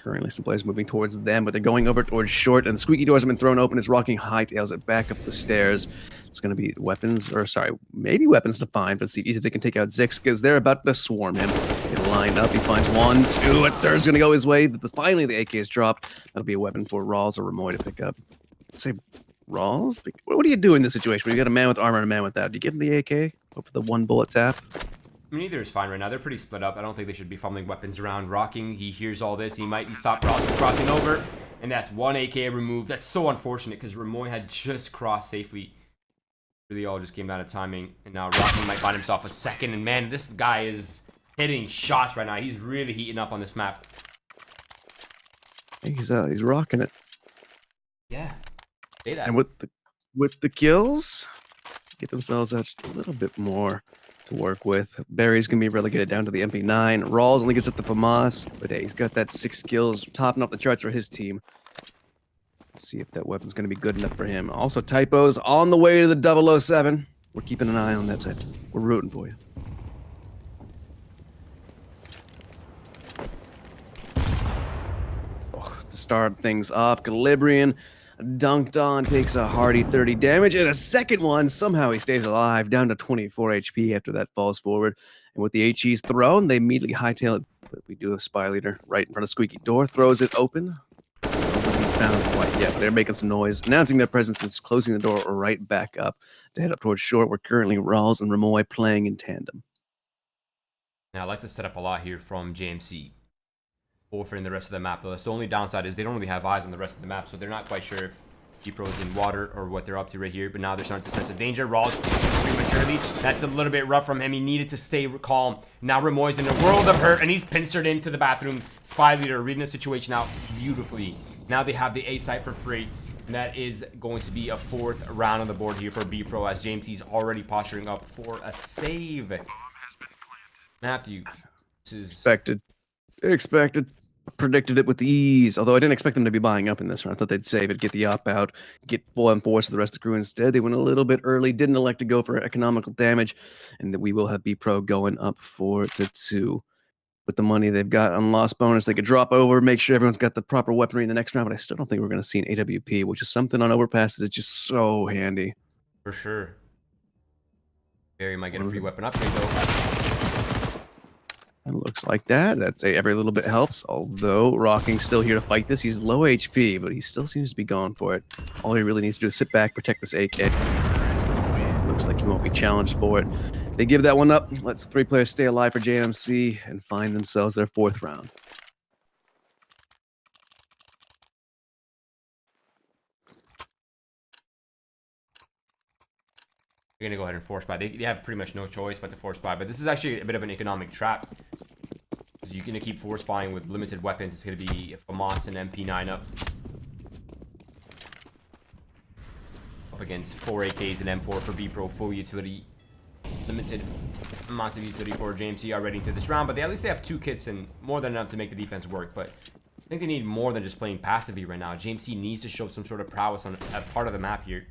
Currently, some players moving towards them, but they're going over towards short, and the squeaky doors have been thrown open as Rocking hightails it back up the stairs. It's going to be weapons, or sorry, maybe weapons to find for CDs if they can take out Zix, because they're about to swarm him. Get lined up, he finds 1, 2, and third's going to go his way. But finally, the AK is dropped. That'll be a weapon for Rawls or Remoy to pick up. Let's say Rawls? What do you do in this situation when you got a man with armor and a man without? Do you give him the AK? Hope for the 1 bullet tap? I mean, either is fine right now. They're pretty split up. I don't think they should be fumbling weapons around. Rocking, he hears all this. He might stop crossing over. And that's 1 AK removed. That's so unfortunate because Remoy had just crossed safely. Really all just came down to timing. And now Rocking might find himself a second. And man, this guy is hitting shots right now. He's really heating up on this map. He's rocking it. Yeah. Say that. And with the kills, get themselves out just a little bit more to work with. Barry's gonna be relegated down to the MP9. Rawls only gets up to FAMAS, but hey, he's got that 6 kills, topping up the charts for his team. Let's see if that weapon's gonna be good enough for him. Also, Typos on the way to the 007. We're keeping an eye on that type. We're rooting for you. To start things off, Calibrian dunked on, takes a hearty 30 damage, and a second one. Somehow he stays alive, down to 24 HP after that falls forward. And with the HEs thrown, they immediately hightail it. But we do have Spy Leader right in front of Squeaky Door, throws it open. Nobody's found quite yet. They're making some noise, announcing their presence and closing the door right back up to head up towards short. We're currently Rawls and Remoy playing in tandem. Now, I like to set up a lot here from JMC. Offering the rest of the map, though. That's the only downside is they don't really have eyes on the rest of the map, so they're not quite sure if BPRO is in water or what they're up to right here. But now they're starting to sense a danger. Rawls shoots prematurely. That's a little bit rough from him. He needed to stay calm. Now Remoy's in a world of hurt, and he's pincered into the bathroom. Spy Leader reading the situation out beautifully. Now they have the A site for free, and that is going to be a 4th round on the board here for BPRO as JMC's already posturing up for a save. Matthew, this is Expected. Predicted it with ease, although I didn't expect them to be buying up in this one. I thought they'd save it, get the op out, get full M4s to the rest of the crew. Instead, they went a little bit early, didn't elect to go for economical damage, and that we will have BPRO going up 4-2. With the money they've got on loss bonus, they could drop over, make sure everyone's got the proper weaponry in the next round, but I still don't think we're going to see an AWP, which is something on Overpass that is just so handy. for sure. Barry might get a free weapon upgrade, though. It looks like that. That's every little bit helps. Although Rocking's still here to fight this. He's low HP, but he still seems to be going for it. All he really needs to do is sit back, protect this AK. Looks like he won't be challenged for it. They give that one up. Lets the 3 players stay alive for JMC and find themselves their 4th round. They're going to go ahead and force buy. They have pretty much no choice but to force buy. But this is actually a bit of an economic trap. Because you're going to keep force buying with limited weapons. It's going to be FAMAS and MP9 up against 4 AKs and M4 for BPRO. Full utility. Limited amounts of utility for JMC already into this round. But at least they have 2 kits and more than enough to make the defense work. But I think they need more than just playing passively right now. JMC needs to show some sort of prowess on a part of the map here.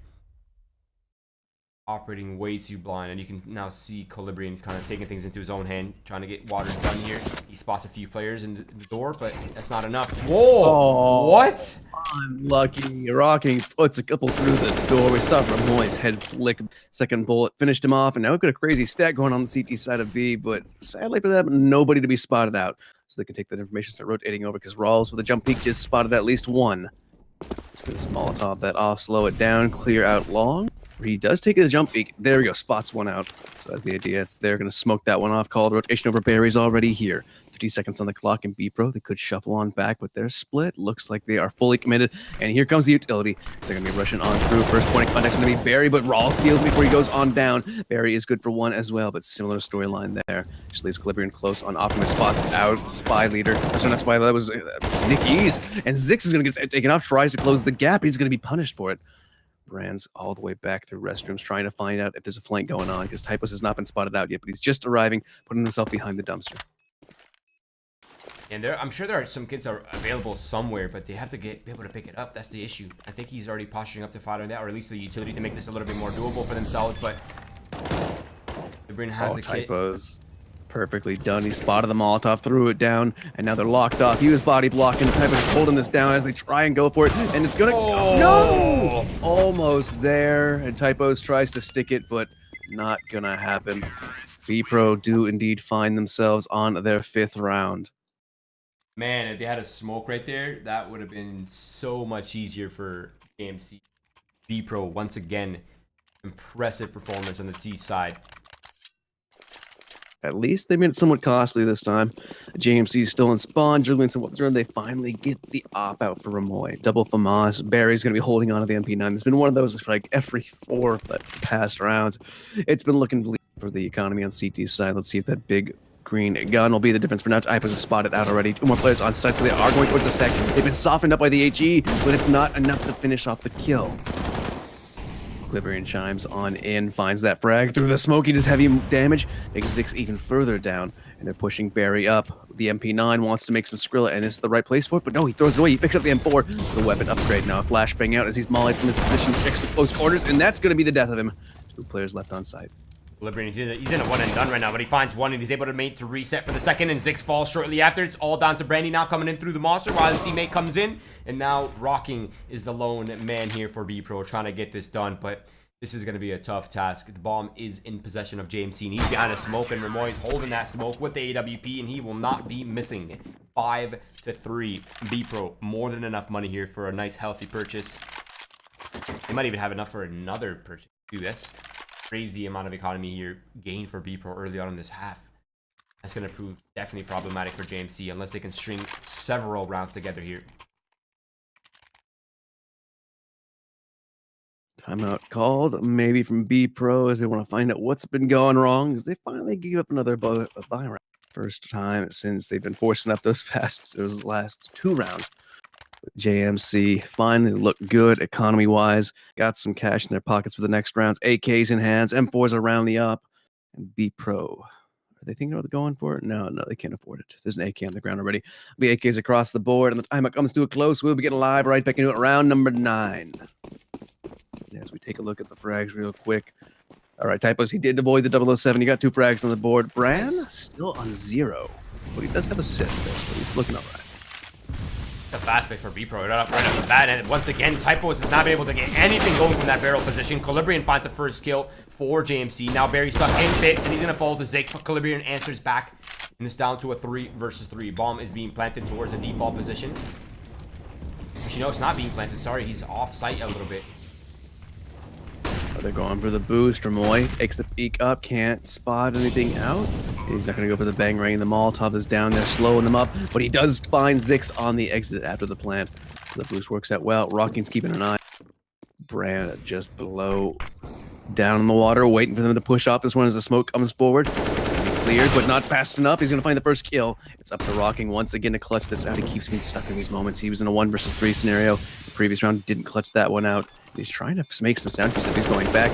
Operating way too blind, and you can now see Calibrian kind of taking things into his own hand, trying to get water done here. He spots a few players in the door, but that's not enough. Whoa! Oh, what? Unlucky. Rocking puts a couple through the door. We saw Remoy's head flick. Second bullet finished him off, and now we've got a crazy stack going on the CT side of B, but sadly for them, nobody to be spotted out. So they can take that information, start rotating over, because Rawls with a jump peek just spotted at least one. Just gonna Molotov that off, slow it down, clear out long. He does take the jump peek. There we go. Spots one out. So that's the idea. They're going to smoke that one off. Called rotation over. Barry's already here. 50 seconds on the clock in BPRO. They could shuffle on back, but they're split. Looks like they are fully committed. And here comes the utility. So they're going to be rushing on through. First point of contact's going to be Barry, but Rawl steals before he goes on down. Barry is good for one as well, but similar storyline there. Just leaves Calibrian close on Optimus. Spots out Spy Leader. Sorry, not Spy, that was Nick Ease. And Zix is going to get taken off, tries to close the gap. He's going to be punished for it. Brand's all the way back through restrooms trying to find out if there's a flank going on because Typos has not been spotted out yet, but he's just arriving, putting himself behind the dumpster. And I'm sure there are some kids that are available somewhere, but they have to be able to pick it up. That's the issue. I think he's already posturing up to fight on that, or at least the utility to make this a little bit more doable for themselves, but the Bryn has the Typos. Perfectly done. He spotted the Molotov, threw it down, and now they're locked off. He was body blocking. Typos is holding this down as they try and go for it, and it's gonna no! Almost there, and Typos tries to stick it, but not gonna happen. BPRO do indeed find themselves on their 5th round. Man, if they had a smoke right there, that would have been so much easier for JMC. BPRO, once again, impressive performance on the T side. At least they made it somewhat costly this time. JMC is still in spawn, juggling some weapons around. They finally get the op out for Ramoy. Double FAMAS. Barry's going to be holding on to the MP9. There's been one of those for like every 4 past rounds. It's been looking bleak for the economy on CT's side. Let's see if that big green gun will be the difference for now. Typos is spotted out already. 2 more players on site, so they are going towards the stack. They've been softened up by the HE, but it's not enough to finish off the kill. Calibrian chimes on in, finds that frag through the smoke. He does heavy damage, takes Zix even further down, and they're pushing Barry up. The MP9 wants to make some Skrilla, and it's the right place for it, but no, he throws it away. He picks up the M4, the weapon upgrade now. Flashbang out as he's mollied from his position, checks the close quarters, and that's going to be the death of him. 2 players left on site. Calibrian, he's in a one and done right now, but he finds one and he's able to make to reset for the second, and Zix falls shortly after. It's all down to Brandy now coming in through the monster while his teammate comes in, and now Rocking is the lone man here for BPRO trying to get this done, but this is going to be a tough task. The bomb is in possession of JMC, and he's behind a smoke, and Ramoy's holding that smoke with the AWP, and he will not be missing. 5-3. BPRO, more than enough money here for a nice, healthy purchase. They might even have enough for another purchase, too. That's crazy amount of economy here gained for BPRO early on in this half. That's going to prove definitely problematic for JMC unless they can string several rounds together here. Timeout called, maybe from BPRO, as they want to find out what's been going wrong, because they finally gave up another buy round. First time since they've been forcing up those last 2 rounds. JMC finally looked good economy-wise, got some cash in their pockets for the next rounds, AKs in hands, M4s around the up, and BPRO. Are they thinking about going for it? No, they can't afford it. There's an AK on the ground already. The AKs across the board, and the timeout comes to a close. We'll be getting live right back into it, round number 9. As we take a look at the frags real quick. All right, Typos, he did avoid the 007. He got 2 frags on the board. Bran still on 0, but he does have assists there, so he's looking all right. The fast pick for BPRO right off the bat, and once again, Typos has not been able to get anything going from that barrel position. Calibrian finds the first kill for JMC. Now Barry's stuck in pit, and he's gonna fall to Zix, but Calibrian answers back, and it's down to a 3 versus 3. Bomb is being planted towards the default position. Actually, no, it's not being planted. Sorry, he's off site a little bit. They're going for the boost. Ramoy takes the peek up, can't spot anything out. He's not going to go for the bang ring. The Molotov is down there, slowing them up, but he does find Zix on the exit after the plant. So the boost works out well. Rocking's keeping an eye. Brand just below, down in the water, waiting for them to push off. This one as the smoke comes forward. It's going to be cleared, but not fast enough. He's going to find the first kill. It's up to Rocking once again to clutch this out. He keeps being stuck in these moments. He was in a 1 versus 3 scenario. The previous round didn't clutch that one out. He's trying to make some sound if he's going back.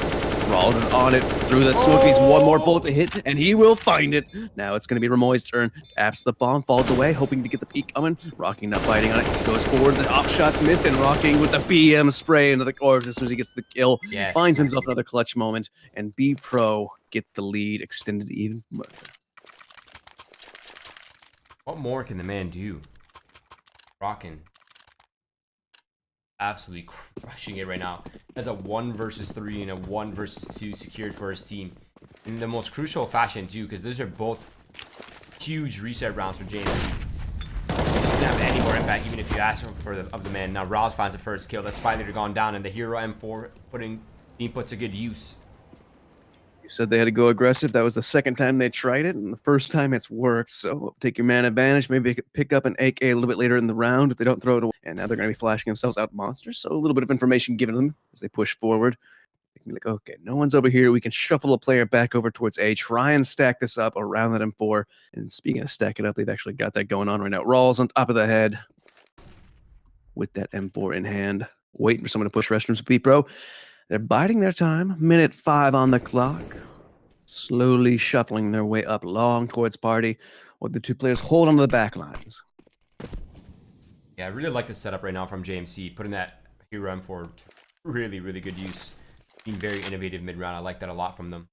Rawls is on it through the smoke. He's one more bullet to hit, and he will find it. Now it's going to be Ramoy's turn. Apps the bomb, falls away, hoping to get the peek coming. Rocking not fighting on it. He goes forward. The off shots missed, and Rocking with the BM spray into the corpse as soon as he gets the kill. Yes. Finds himself another clutch moment, and BPRO get the lead extended even further. What more can the man do? Rocking. Absolutely crushing it right now. Has a 1 versus 3 and a 1 versus 2 secured for his team in the most crucial fashion too, because those are both huge reset rounds for JMC. Doesn't have any more impact even if you ask for the man. Now Rouse finds the first kill. That's finally gone down, and the hero M4 being put to good use. You said they had to go aggressive. That was the second time they tried it, and the first time it's worked. So take your man advantage. Maybe they could pick up an AK a little bit later in the round if they don't throw it away. And now they're going to be flashing themselves out monsters. So a little bit of information given them as they push forward. They can be like, okay, no one's over here. We can shuffle a player back over towards A, try and stack this up around that M4. And speaking of stacking up, they've actually got that going on right now. Rawls on top of the head with that M4 in hand, waiting for someone to push restrooms with BPRO. They're biding their time. Minute 5 on the clock. Slowly shuffling their way up long towards party, with the two players hold onto the back lines. Yeah, I really like the setup right now from JMC, putting that hero M4 to really, really good use. Being very innovative mid-round. I like that a lot from them.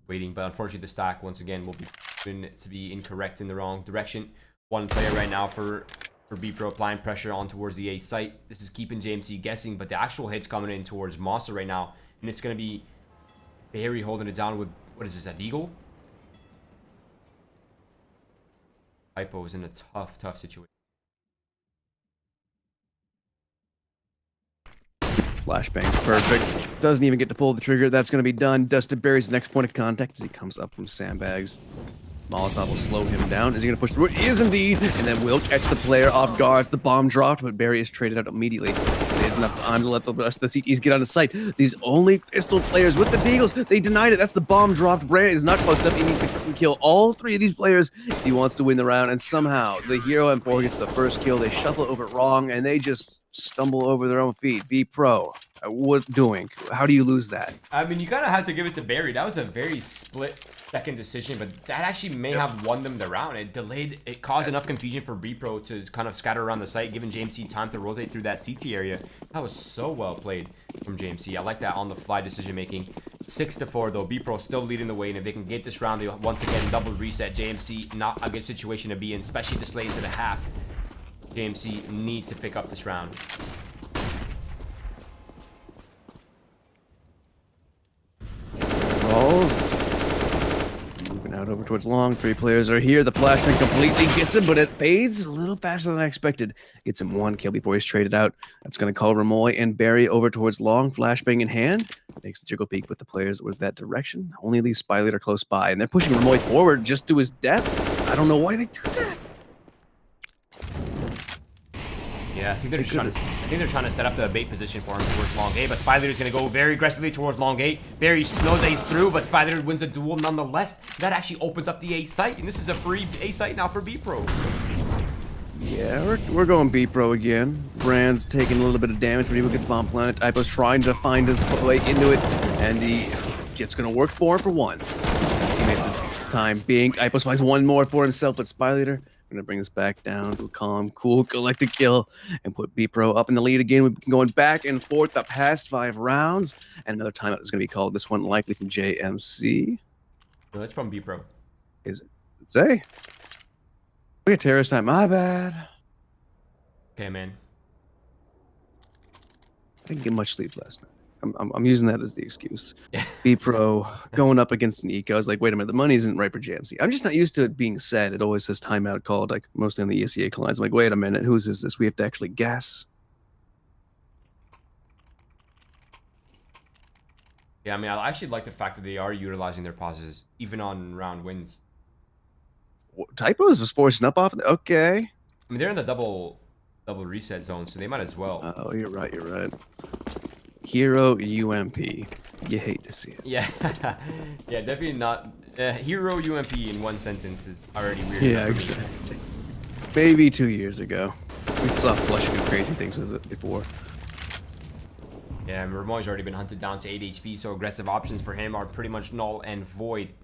Waiting, but unfortunately the stack, once again, will be proven to be incorrect in the wrong direction. One player right now for BPRO applying pressure on towards the A site. This is keeping JMC guessing, but the actual hits coming in towards Monster right now. And it's going to be Barry holding it down with, what is this, a Deagle? Typo is in a tough situation. Flashbang, perfect. Doesn't even get to pull the trigger. That's going to be done. Dusted Barry's next point of contact as he comes up from sandbags. Molotov will slow him down. Is he going to push through? It is indeed. And then will catch the player off guard. The bomb dropped, but Barry is traded out immediately. It is enough time to let the rest of the CTs get out of sight. These only pistol players with the Deagles, they denied it. That's the bomb dropped. Brandon is not close enough. He needs to kill all 3 of these players if he wants to win the round. And somehow the hero M4 gets the first kill. They shuffle over wrong, and they just stumble over their own feet. BPRO, what doing? How do you lose that? I mean, you kind of had to give it to Barry. That was a very split-second decision, but that actually may have won them the round. It caused enough confusion for BPRO to kind of scatter around the site, giving JMC time to rotate through that CT area. That was so well played from JMC. I like that on-the-fly decision-making. 6-4 though. BPRO still leading the way, and if they can get this round, they once again double reset. JMC not a good situation to be in, especially this late into the half. JMC need to pick up this round. Moving out over towards long. 3 players are here. The flashbang completely gets him, but it fades a little faster than I expected. Gets him 1 kill before he's traded out. That's going to call Ramoy and Barry over towards long. Flashbang in hand. Takes the jiggle peek with the players with that direction. Only these spy leader close by, and they're pushing Ramoy forward just to his death. I don't know why they do that. Yeah, I think they're trying to set up the bait position for him towards long A, but Spy Leader's gonna go very aggressively towards long A. Barry knows that he's through, but Spy Leader wins the duel nonetheless. That actually opens up the A site, and this is a free A site now for BPRO. Yeah, we're going BPRO again. Brand's taking a little bit of damage, but he will get the bomb planet. Typo's trying to find his way into it, and it's gonna work for him for 1. He made the time being. Typos finds 1 more for himself, but Spy Leader gonna bring this back down to a calm, cool, collect a kill, and put BPRO up in the lead again. We've been going back and forth the past 5 rounds, and another timeout is gonna be called. This one likely from JMC. No, it's from BPRO. Is it? Say. We had terrorist time. My bad. Okay, man. I didn't get much sleep last night. I'm using that as the excuse. BPRO going up against an eco. I was like, wait a minute, the money isn't right for JMC. I'm just not used to it being said. It always says timeout called, like mostly on the ESEA clients. I'm like, wait a minute, whose is this? We have to actually guess. Yeah, I mean, I actually like the fact that they are utilizing their pauses, even on round wins. Typos is forcing up off. Okay. I mean, they're in the double reset zone, so they might as well. Oh, you're right. You're right. Hero UMP. You hate to see it. Yeah, yeah, definitely not. Hero UMP in 1 sentence is already weird. Yeah, exactly. Maybe 2 years ago. We saw Flush do crazy things with it before. Yeah, Ramoy's already been hunted down to 8 HP, so aggressive options for him are pretty much null and void.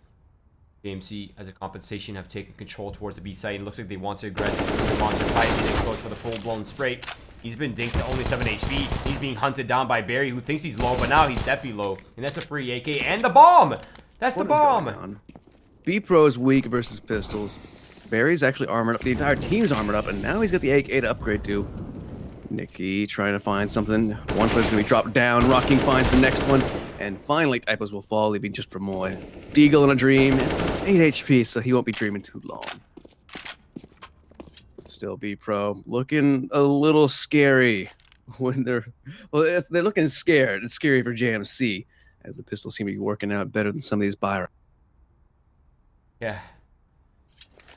JMC, as a compensation, have taken control towards the B site, and looks like they want to aggressive the monster fight. He goes for the full-blown spray. He's been dinked to only 7 HP. He's being hunted down by Barry, who thinks he's low, but now he's definitely low. And that's a free AK. And the bomb! That's the bomb! BPRO is weak versus pistols. Barry's actually armored up. The entire team's armored up, and now he's got the AK to upgrade to. Nikki trying to find something. One player's going to be dropped down. Rocking finds the next one. And finally, Typos will fall, leaving just Ramoy. Deagle in a dream. 8 HP, so he won't be dreaming too long. Still BPRO looking a little scary when they're looking scared. It's scary for JMC. as the pistols seem to be working out better than some of these buy. Yeah.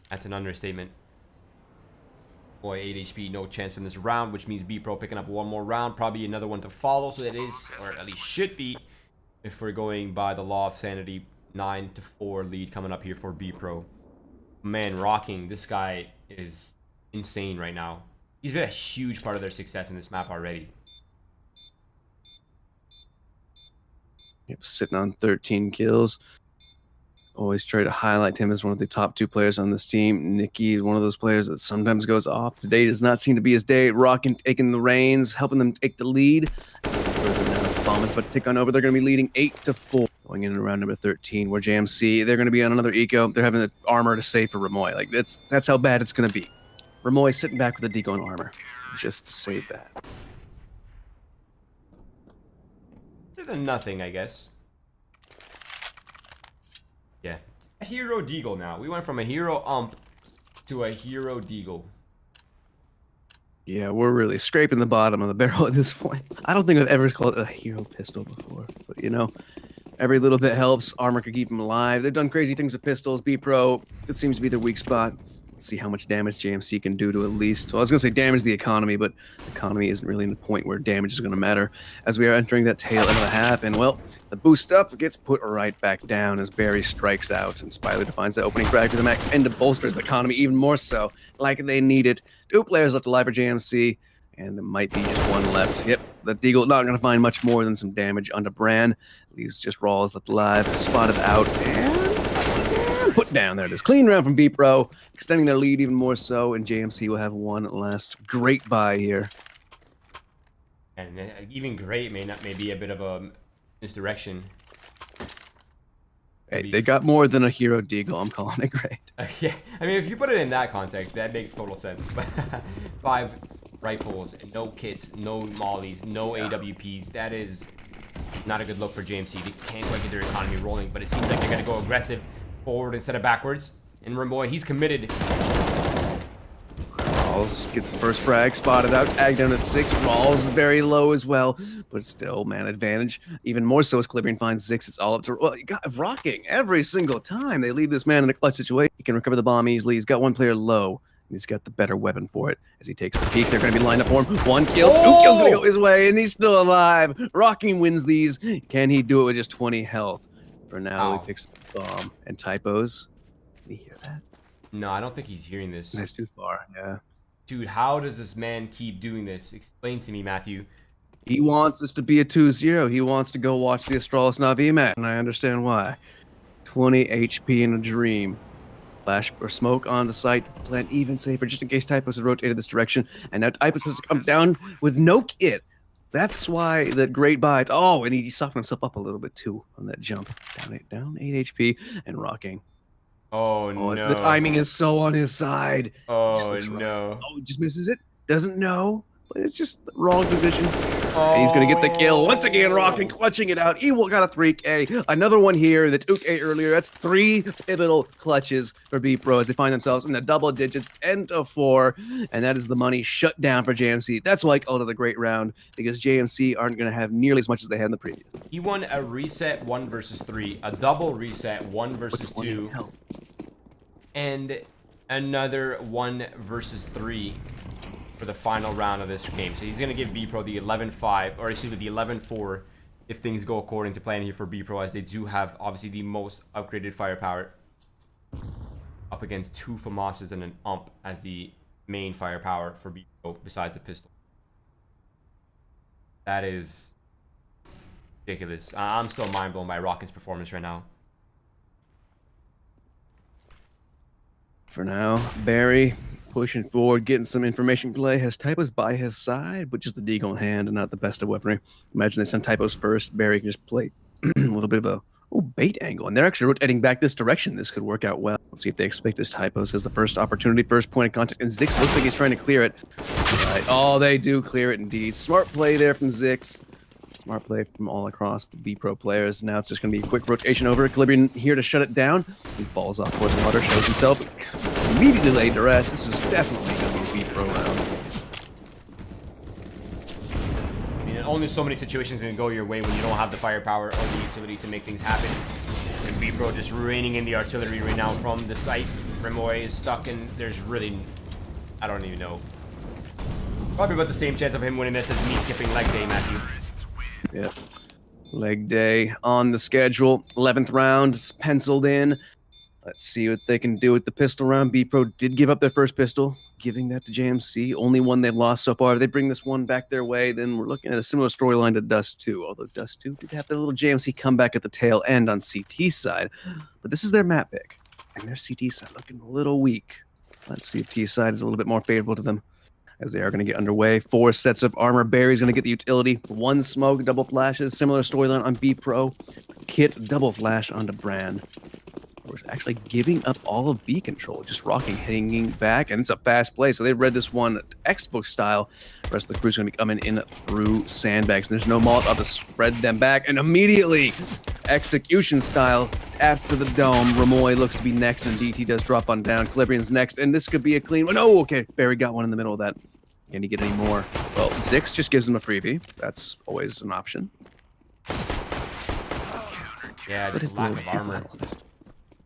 That's an understatement. Boy, 8 HP, no chance in this round, which means BPRO picking up one more round. Probably another one to follow, so it is, or at least should be, if we're going by the law of sanity, 9-4 lead coming up here for BPRO. Man, rocking. This guy is insane right now. He's been a huge part of their success in this map already. Yep, sitting on 13 kills. Always try to highlight him as one of the top 2 players on this team. Nikki is one of those players that sometimes goes off. Today does not seem to be his day. Rocking, taking the reins, helping them take the lead. Bomb is about to take on over. They're going to be leading 8-4. Going in around number 13, where JMC, they're going to be on another eco. They're having the armor to save for Ramoy. Like, that's how bad it's going to be. Ramoy sitting back with the deco and armor just to save that. Better than nothing, I guess. Yeah. A hero deagle now. We went from a hero ump to a hero deagle. Yeah, we're really scraping the bottom of the barrel at this point. I don't think I've ever called it a hero pistol before, but you know, every little bit helps. Armor could keep them alive. They've done crazy things with pistols. BPRO, it seems to be their weak spot. Let's see how much damage JMC can do to at least, well, I was going to say damage the economy, but the economy isn't really in the point where damage is going to matter as we are entering that tail end of the half. And well, the boost up gets put right back down as Barry strikes out, and Spiley defines that opening frag to the max and bolsters the economy even more so, like they need it. 2 players left alive for JMC, and there might be just 1 left. Yep, the Deagle not going to find much more than some damage onto Bran. Leaves just Rawls left alive, spotted out, and put down. There it is. Clean round from BPRO, extending their lead even more so, and JMC will have one last great buy here. And even great may be a bit of a misdirection. Hey, they got more than a hero deagle. I'm calling it great. Yeah, I mean, if you put it in that context, that makes total sense. 5 rifles, no kits, no mollies, no AWPs. That is not a good look for JMC. They can't quite get their economy rolling, but it seems like they're going to go aggressive forward instead of backwards. And Ramboy, he's committed. Rawls gets the first frag, spotted out, tagged down to 6. Rawls is very low as well, but still, man, advantage. Even more so as Clibrian finds 6. It's all up to, well, you got rocking every single time. They leave this man in a clutch situation. He can recover the bomb easily. He's got 1 player low, and he's got the better weapon for it. As he takes the peek, they're going to be lined up for him. 1 kill, 2 kills going to go his way, and he's still alive. Rocking wins these. Can he do it with just 20 health? For now, he picks the bomb and typos. Did he hear that? No, I don't think he's hearing this. That's too far, yeah. Dude, how does this man keep doing this? Explain to me, Matthew. He wants this to be a 2-0. He wants to go watch the Astralis Navi match, and I understand why. 20 HP in a dream. Flash or smoke on the site. Plan even safer, just in case Typos has rotated this direction. And now Typos has come down with no kit. That's why that great buy. Oh, and he softened himself up a little bit too on that jump. Down 8 HP and rocking. Oh, no. The timing is so on his side. Oh, no. Oh, he just misses it. Doesn't know. But it's just the wrong position. And he's going to get the kill. Once again, Rocking clutching it out. He got a 3K. Another one here. The 2K earlier. That's 3 pivotal clutches for BPRO as they find themselves in the double digits, 10-4. And that is the money shut down for JMC. That's why I called it a great round, because JMC aren't going to have nearly as much as they had in the previous. He won a reset 1 versus 3, a double reset 1 versus 2, and another 1 versus 3 for the final round of this game. So he's going to give BPRO the 11-5, or excuse me, the 11-4 if things go according to plan here for BPRO, as they do have obviously the most upgraded firepower, up against 2 FAMASs and an UMP as the main firepower for BPRO besides the pistol. That is ridiculous. I'm still mind blown by Rocket's performance right now. For now, Barry pushing forward, getting some information play, has Typos by his side, but just the deagle in hand and not the best of weaponry. Imagine they send Typos first. Barry can just play a little bit of a bait angle, and they're actually rotating back this direction. This could work out well. Let's see if they expect this. Typos as the first opportunity, first point of contact, and Zix looks like he's trying to clear it. Right. Oh, they do clear it indeed. Smart play there from Zix. Smart play from all across the BPRO players. Now it's just going to be a quick rotation over. Equilibrium here to shut it down. He falls off towards the water, shows himself. Immediately laid to rest. This is definitely going to be a BPRO round. I mean, And only so many situations can go your way when you don't have the firepower or the utility to make things happen. And BPRO just raining in the artillery right now from the site. Remoy is stuck, and there's really, I don't even know. Probably about the same chance of him winning this as me skipping leg day, Matthew. Yep. Leg day on the schedule. 11th round is penciled in. Let's see what they can do with the pistol round. BPRO did give up their first pistol, giving that to JMC. Only one they've lost so far. If they bring this one back their way, then we're looking at a similar storyline to Dust 2. Although Dust 2 did have their little JMC comeback at the tail end on CT side. But this is their map pick. And their CT side looking a little weak. Let's see if T side is a little bit more favorable to them, as they are going to get underway. 4 sets of armor. Barry's going to get the utility. 1 smoke, double flashes. Similar storyline on BPRO. Kit, double flash onto Brand. We're actually giving up all of B control, just rocking, hanging back, and it's a fast play. So they read this one textbook style. The rest of the crew's going to be coming in through sandbags. There's no Molotov to spread them back, and immediately, execution style, apps to the dome. Remoy looks to be next, and DT does drop on down. Calibrian's next, and this could be a clean one. Oh, okay, Barry got one in the middle of that. Can he get any more? Well, Zix just gives him a freebie. That's always an option. Yeah, just lack of armor.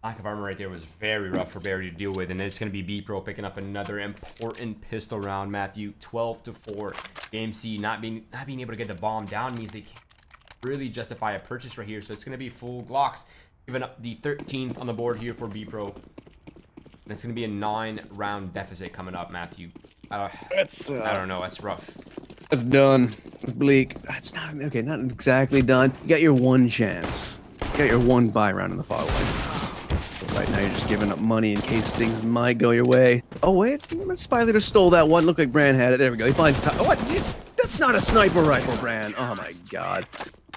Lack of armor right there was very rough for Barry to deal with, and then it's going to be BPRO picking up another important pistol round. Matthew, 12-4. JMC not being able to get the bomb down means they can't really justify a purchase right here. So it's going to be full Glocks, giving up the 13th on the board here for BPRO. And it's going to be a 9-round deficit coming up, Matthew. I don't know. That's rough. That's done. It's bleak. It's not okay. Not exactly done. You got your one chance. You got your one buy round in the following. Right now, you're just giving up money in case things might go your way. Oh, wait. Spy Leader stole that one. Looked like Brand had it. There we go. He finds time. Oh, what? That's not a sniper rifle, Brand. Oh, my God.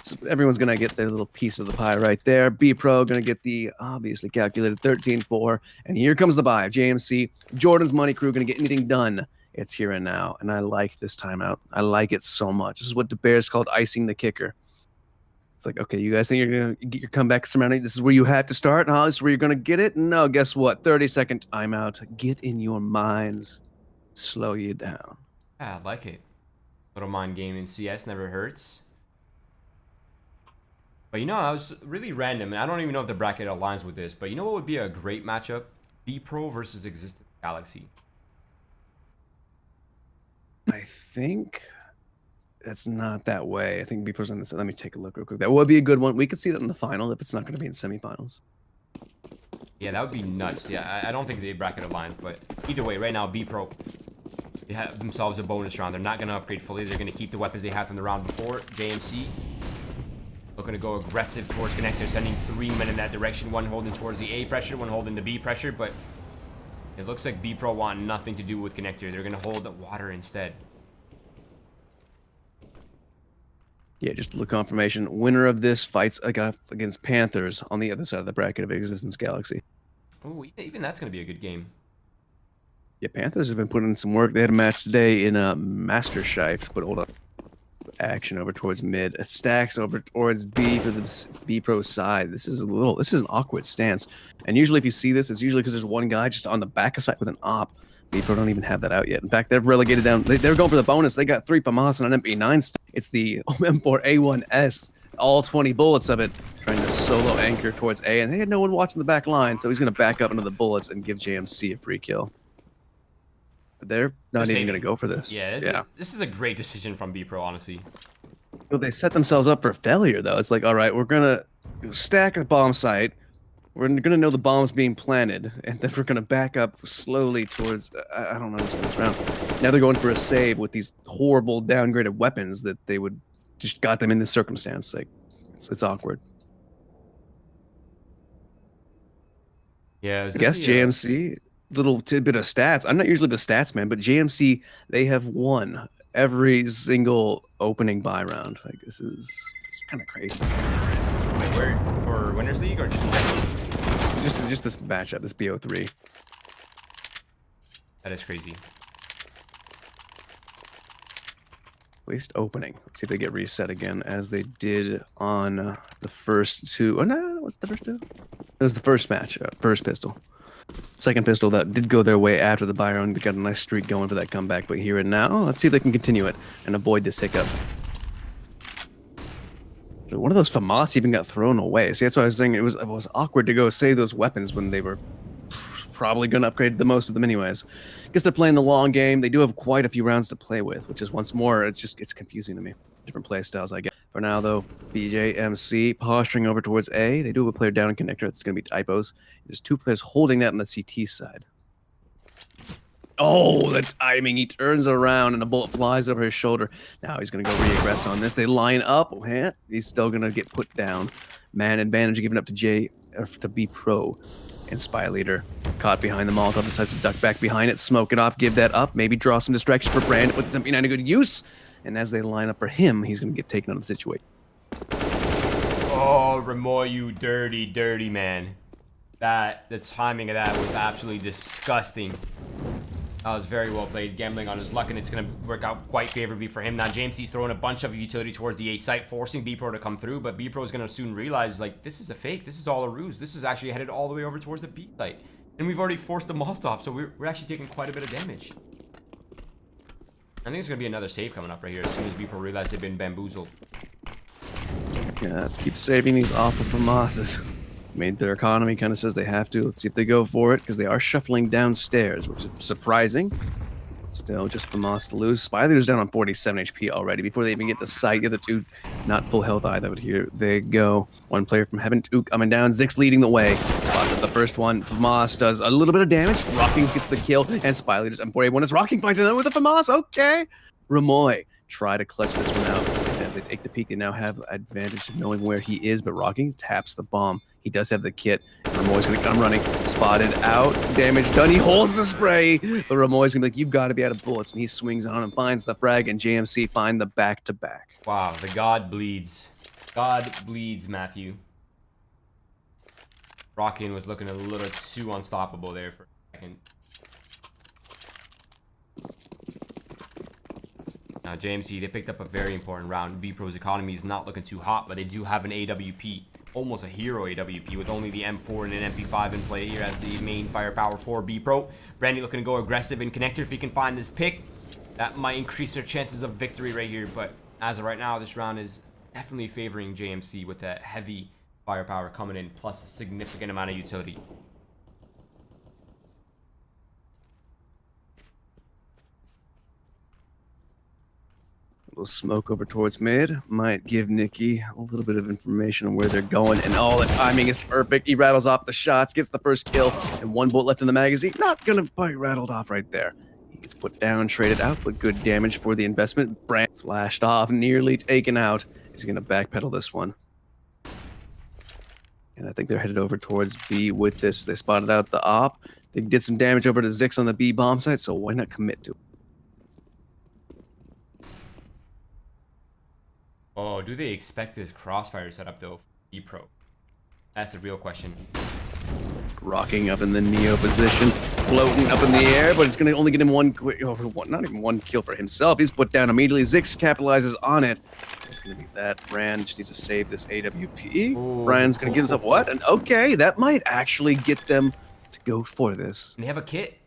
So everyone's going to get their little piece of the pie right there. B-Pro going to get the obviously calculated 13-4. And here comes the buy of JMC. Jordan's Money Crew going to get anything done. It's here and now. And I like this timeout. I like it so much. This is what the Bears called icing the kicker. It's like, okay, you guys think you're going to get your comeback surrounding? This is where you have to start? Huh? This is where you're going to get it? No, guess what? 30-second timeout. Get in your minds. Slow you down. Yeah, I like it. Little mind game in CS never hurts. But you know, I was really random, and I don't even know if the bracket aligns with this, but you know what would be a great matchup? BPRO versus Existence Galaxy. I think that's not that way. I think BPRO's on this. Let me take a look real quick. That would be a good one. We could see that in the final if it's not going to be in semifinals. Yeah, that would be nuts. Yeah, I don't think the bracket aligns, but either way, right now, BPRO, they have themselves a bonus round. They're not going to upgrade fully. They're going to keep the weapons they had from the round before. JMC looking to go aggressive towards connector, sending 3 men in that direction. One holding towards the A pressure, one holding the B pressure, but it looks like BPRO want nothing to do with connector. They're going to hold the water instead. Yeah, just a little confirmation. Winner of this fights against Panthers on the other side of the bracket of Existence Galaxy. Oh, even that's going to be a good game. Yeah, Panthers have been putting in some work. They had a match today in a Master Shift, but hold on. Action over towards mid. Stacks over towards B for the BPRO side. This is an awkward stance. And usually if you see this, it's usually because there's one guy just on the back of side with an op. BPRO don't even have that out yet. In fact, they've relegated down. They're going for the bonus. They got 3 FAMAS and an MP9. It's the M4A1S, all 20 bullets of it, trying to solo anchor towards A. And they had no one watching the back line, so he's going to back up into the bullets and give JMC a free kill. But they're not even going to go for this. Yeah, this is a great decision from BPRO, honestly. Well, they set themselves up for failure, though. It's like, all right, we're going to stack a bomb site. We're going to know the bomb's being planted, and then we're going to back up slowly towards, I don't understand this round. Now they're going for a save with these horrible downgraded weapons that they would just got them in this circumstance. Like, it's awkward. Yeah, I guess JMC, little tidbit of stats. I'm not usually the stats man, but JMC, they have won every single opening buy round. Like, it's kind of crazy. Wait, where, for Winners League or just just this matchup, this BO3. That is crazy. At least opening. Let's see if they get reset again, as they did on the first 2. Oh no, what's the first 2? It was the first match, first pistol. Second pistol that did go their way after the buy round. They got a nice streak going for that comeback, but here and now, let's see if they can continue it and avoid this hiccup. One of those FAMAS even got thrown away. See, that's why I was saying it was awkward to go save those weapons when they were probably going to upgrade the most of them anyways. Because they're playing the long game. They do have quite a few rounds to play with, which is once more, it's confusing to me. Different play styles, I guess. For now, though, JMC posturing over towards A. They do have a player down in connector. It's going to be typos. There's 2 players holding that on the CT side. Oh, the timing. He turns around and a bullet flies over his shoulder. Now he's going to go re-aggress on this. They line up. He's still going to get put down. Man advantage given up to BPRO. And Spy Leader caught behind the Molotov, decides to duck back behind it, smoke it off, give that up, maybe draw some distraction for Brand with his MP9 to good use. And as they line up for him, he's going to get taken out of the situation. Oh, Ramoy, you dirty, dirty man. The timing of that was absolutely disgusting. That was very well played, gambling on his luck, and it's going to work out quite favorably for him. Now, JMC's throwing a bunch of utility towards the A site, forcing BPRO to come through, but BPRO is going to soon realize, like, this is a fake. This is all a ruse. This is actually headed all the way over towards the B site. And we've already forced the Molotov, so we're actually taking quite a bit of damage. I think it's going to be another save coming up right here as soon as BPRO realize they've been bamboozled. Yeah, let's keep saving these awful FAMASs. Made their economy kind of says they have to. Let's see if they go for it, because they are shuffling downstairs, which is surprising. Still, just FAMAS to lose. Spy Leader's down on 47 HP already before they even get to sight. The other 2 not full health either, but here they go. 1 player from Heaven, 2 coming down. Zix leading the way. Spots up the first one. FAMAS does a little bit of damage. Rockings gets the kill, and Spy Leader's M4A1 as Rocking finds another with the FAMAS. Okay. Ramoy try to clutch this one out. As they take the peek, they now have advantage of knowing where he is, but Rocking taps the bomb. He does have the kit. Ramoy's going to come running. Spotted out. Damage done. He holds the spray. But Ramoy's going to be like, you've got to be out of bullets. And he swings on and finds the frag. And JMC find the back-to-back. Wow, the God bleeds. God bleeds, Matthew. Rockin was looking a little too unstoppable there for a second. Now, JMC, they picked up a very important round. BPRO's economy is not looking too hot, but they do have an AWP. Almost a hero AWP with only the M4 and an MP5 in play here as the main firepower for BPRO. Brandy looking to go aggressive in connector. If he can find this pick, that might increase their chances of victory right here. But as of right now, this round is definitely favoring JMC with that heavy firepower coming in, plus a significant amount of utility. Little smoke over towards mid might give Nikki a little bit of information on where they're going, and all the timing is perfect. He rattles off the shots, gets the first kill, and 1 bullet left in the magazine. Not gonna be rattled off right there. He gets put down, traded out, but good damage for the investment. Brand flashed off, nearly taken out. He's gonna backpedal this one. And I think they're headed over towards B with this. They spotted out the op. They did some damage over to Zix on the B bomb site, so why not commit to it? Oh, do they expect this crossfire setup though? BPRO. That's the real question. Rocking up in the Neo position, floating up in the air, but it's going to only get him not even one kill for himself. He's put down immediately. Zix capitalizes on it. It's going to be that. Brand just needs to save this AWP. Ooh. Brand's going to give himself what? And okay, that might actually get them to go for this. And they have a kit.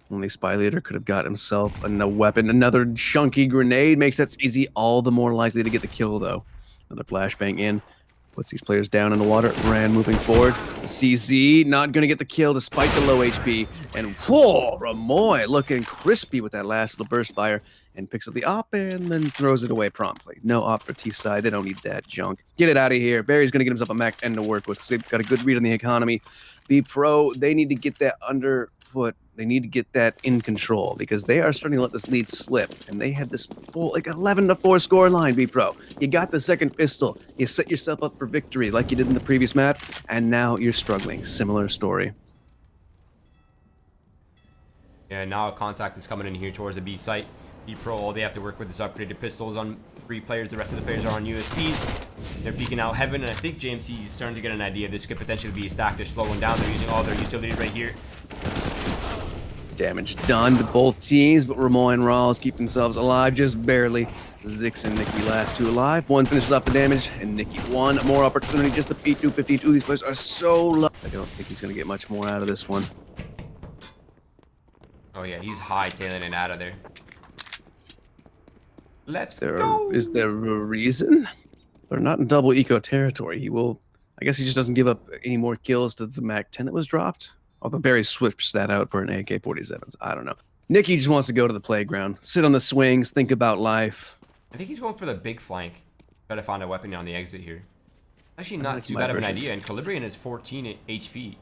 Only Spy Leader could have got himself a weapon. Another chunky grenade makes that easy. All the more likely to get the kill, though. Another flashbang in. Puts these players down in the water. Brand moving forward. CZ not going to get the kill despite the low HP. And whoa, Ramoy looking crispy with that last little burst fire. And picks up the op and then throws it away promptly. No op for T-side. They don't need that junk. Get it out of here. Barry's going to get himself a Mac 10 to work with. So they've got a good read on the economy. BPRO, they need to get that underfoot. They need to get that in control because they are starting to let this lead slip. And they had this full, 11-4 score line, BPRO. You got the second pistol. You set yourself up for victory like you did in the previous map. And now you're struggling. Similar story. Yeah, now a contact is coming in here towards the B site. BPRO, all they have to work with is upgraded pistols on 3 players. The rest of the players are on USPs. They're peeking out Heaven, and I think JMC is starting to get an idea. This could potentially be a stack. They're slowing down. They're using all their utilities right here. Damage done to both teams, but Ramoy and Rawls keep themselves alive just barely. Zix and Nikki last 2 alive. 1 finishes off the damage, and Nikki 1 more opportunity. Just the P2, 52. These players are so low. I don't think he's going to get much more out of this one. Oh yeah, he's hightailing it out of there. Let's Is go. there a reason? They're not in double eco territory. He will. I guess he just doesn't give up any more kills to the Mac 10 that was dropped. Although Barry switched that out for an AK-47. I don't know. Nicky just wants to go to the playground, sit on the swings, think about life. I think he's going for the big flank. Try to find a weapon on the exit here. Actually, I not like too my bad of an version. idea. And Calibrian is 14 HP.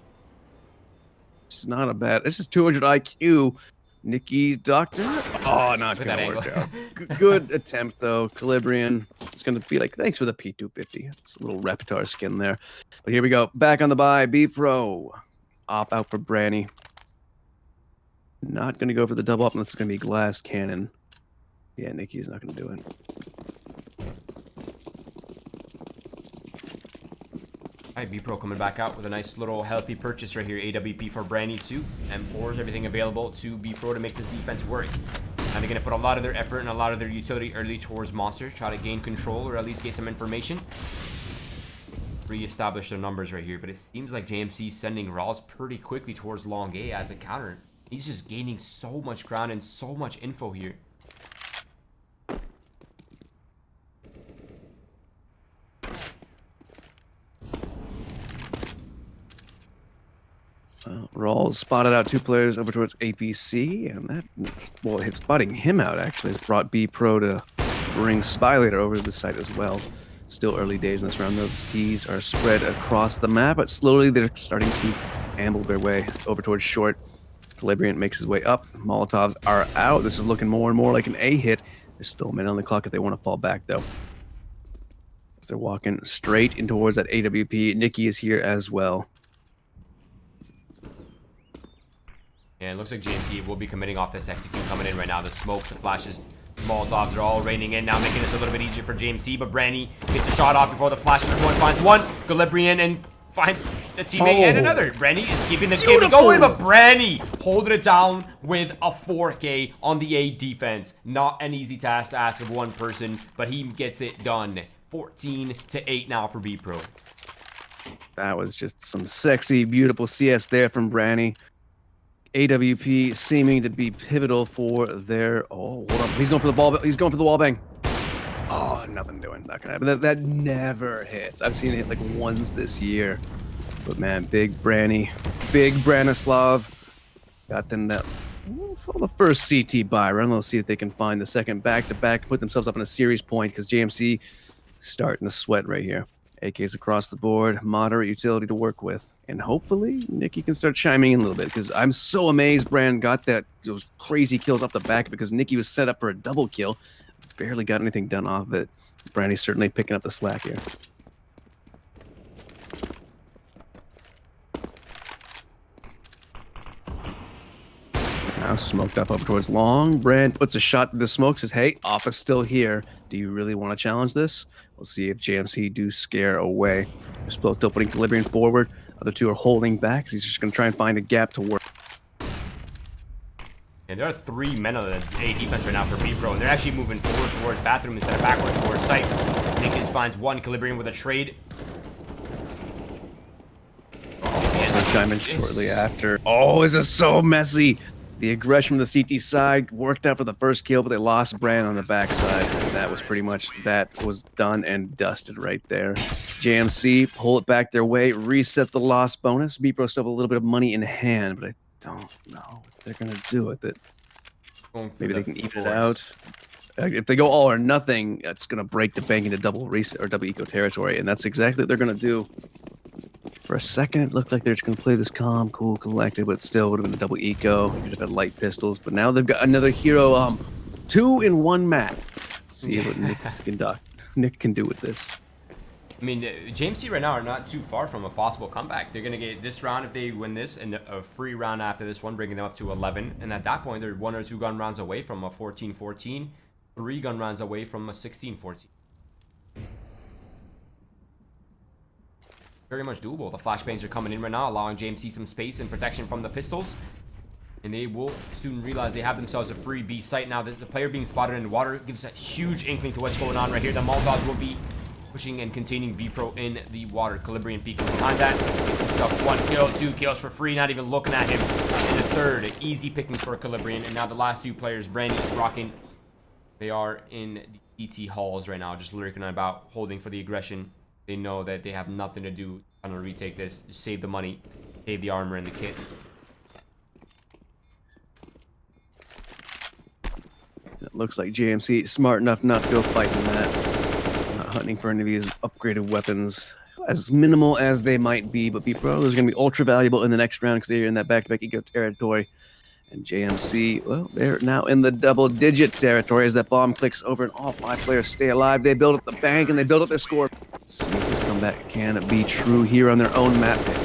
It's not a bad. This is 200 IQ. Nicky's doctor. Oh, not Look at that gonna work angle. out. Good attempt though. Calibrian. It's gonna be like, thanks for the P250. It's a little repertoire skin there. But here we go. Back on the buy. BPRO. Op out for Branny. Not gonna go for the double up unless it's gonna be glass cannon. Yeah, Nicky's not gonna do it. Alright, BPRO coming back out with a nice little healthy purchase right here. AWP for Branny 2. M4s, everything available to BPRO to make this defense work. And they're going to put a lot of their effort and a lot of their utility early towards Monster. Try to gain control or at least get some information. Re-establish their numbers right here. But it seems like JMC is sending Rawls pretty quickly towards Long A as a counter. He's just gaining so much ground and so much info here. Rawls spotted out 2 players over towards APC, and that, well, spotting him out actually has brought BPRO to bring Spy Leader over to the site as well. Still early days in this round. Those T's are spread across the map, but slowly they're starting to amble their way over towards short. Calibrian makes his way up. Molotovs are out. This is looking more and more like an A hit. There's still a minute on the clock if they want to fall back, though. As they're walking straight in towards that AWP. Nicky is here as well. And it looks like JMC will be committing off this execute coming in right now. The smoke, the flashes, Molotovs are all raining in now, making this a little bit easier for JMC. But Branny gets a shot off before the flashes. One finds one. Calibrian and finds a teammate and another. Branny is keeping the game going, but Branny holding it down with a 4K on the A defense. Not an easy task to ask of one person, but he gets it done. 14-8 now for BPRO. That was just some sexy, beautiful CS there from Branny. AWP seeming to be pivotal for their. Oh, hold on. He's going for the ball. He's going for the wall bang. Oh, nothing doing. Not gonna happen. That never hits. I've seen it hit like once this year. But man, big Branny, big Branislav got them that. Well, the first CT buy round. Let's see if they can find the second back-to-back, put themselves up in a series point because JMC starting to sweat right here. AKs across the board, moderate utility to work with. And hopefully, Nicky can start chiming in a little bit because I'm so amazed Brand got those crazy kills off the back because Nicky was set up for a double kill. Barely got anything done off of it. Brandy's certainly picking up the slack here. Now smoked up towards long. Brand puts a shot to the smoke, says, hey, Office still here. Do you really want to challenge this? We'll see if JMC do scare away. They're split up, putting Calibrian forward. Other two are holding back because he's just going to try and find a gap to work. And there are 3 men on the A defense right now for BPRO, and they're actually moving forward towards bathroom instead of backwards towards site. Nickens finds one, Calibrian with a trade. Oh, chime in shortly after. Oh, this is so messy. The aggression from the CT side worked out for the first kill, but they lost Brand on the backside. That was pretty much, that was done and dusted right there. JMC pull it back their way, reset the loss bonus. BPRO still have a little bit of money in hand, but I don't know what they're going to do with it. Maybe they can even it out. If they go all or nothing, it's going to break the bank into double reset or double eco territory, and that's exactly what they're going to do. For a second, it looked like they're just going to play this calm, cool, collected, but still would have been a double eco. Could have had light pistols, but now they've got another hero. 2 in 1 map. Let's see what Nick can do with this. I mean, JMC right now are not too far from a possible comeback. They're going to get this round if they win this, and a free round after this one, bringing them up to 11. And at that point, they're 1 or 2 gun rounds away from a 14-14, 3 gun rounds away from a 16-14. Very much doable. The flashbangs are coming in right now, allowing JMC some space and protection from the pistols. And they will soon realize they have themselves a free B site. Now, the player being spotted in the water gives a huge inkling to what's going on right here. The Molotovs will be pushing and containing BPRO in the water. Calibrian peeking behind that. Picks up 1 kill, 2 kills for free, not even looking at him. And the third, easy picking for Calibrian. And now the last 2 players, Brandy is rocking They are in the ET halls right now, just lurking about, holding for the aggression. They know that they have nothing to do trying to retake this. Just save the money, save the armor and the kit. It looks like JMC smart enough not to go fighting that. Not hunting for any of these upgraded weapons. As minimal as they might be, but BPRO is going to be ultra valuable in the next round because they're in that back-to-back eco territory. And JMC, well, they're now in the double-digit territory as that bomb clicks over and all 5 players stay alive. They build up the bank and they build up their score. Let's see if this comeback can be true here on their own map pick.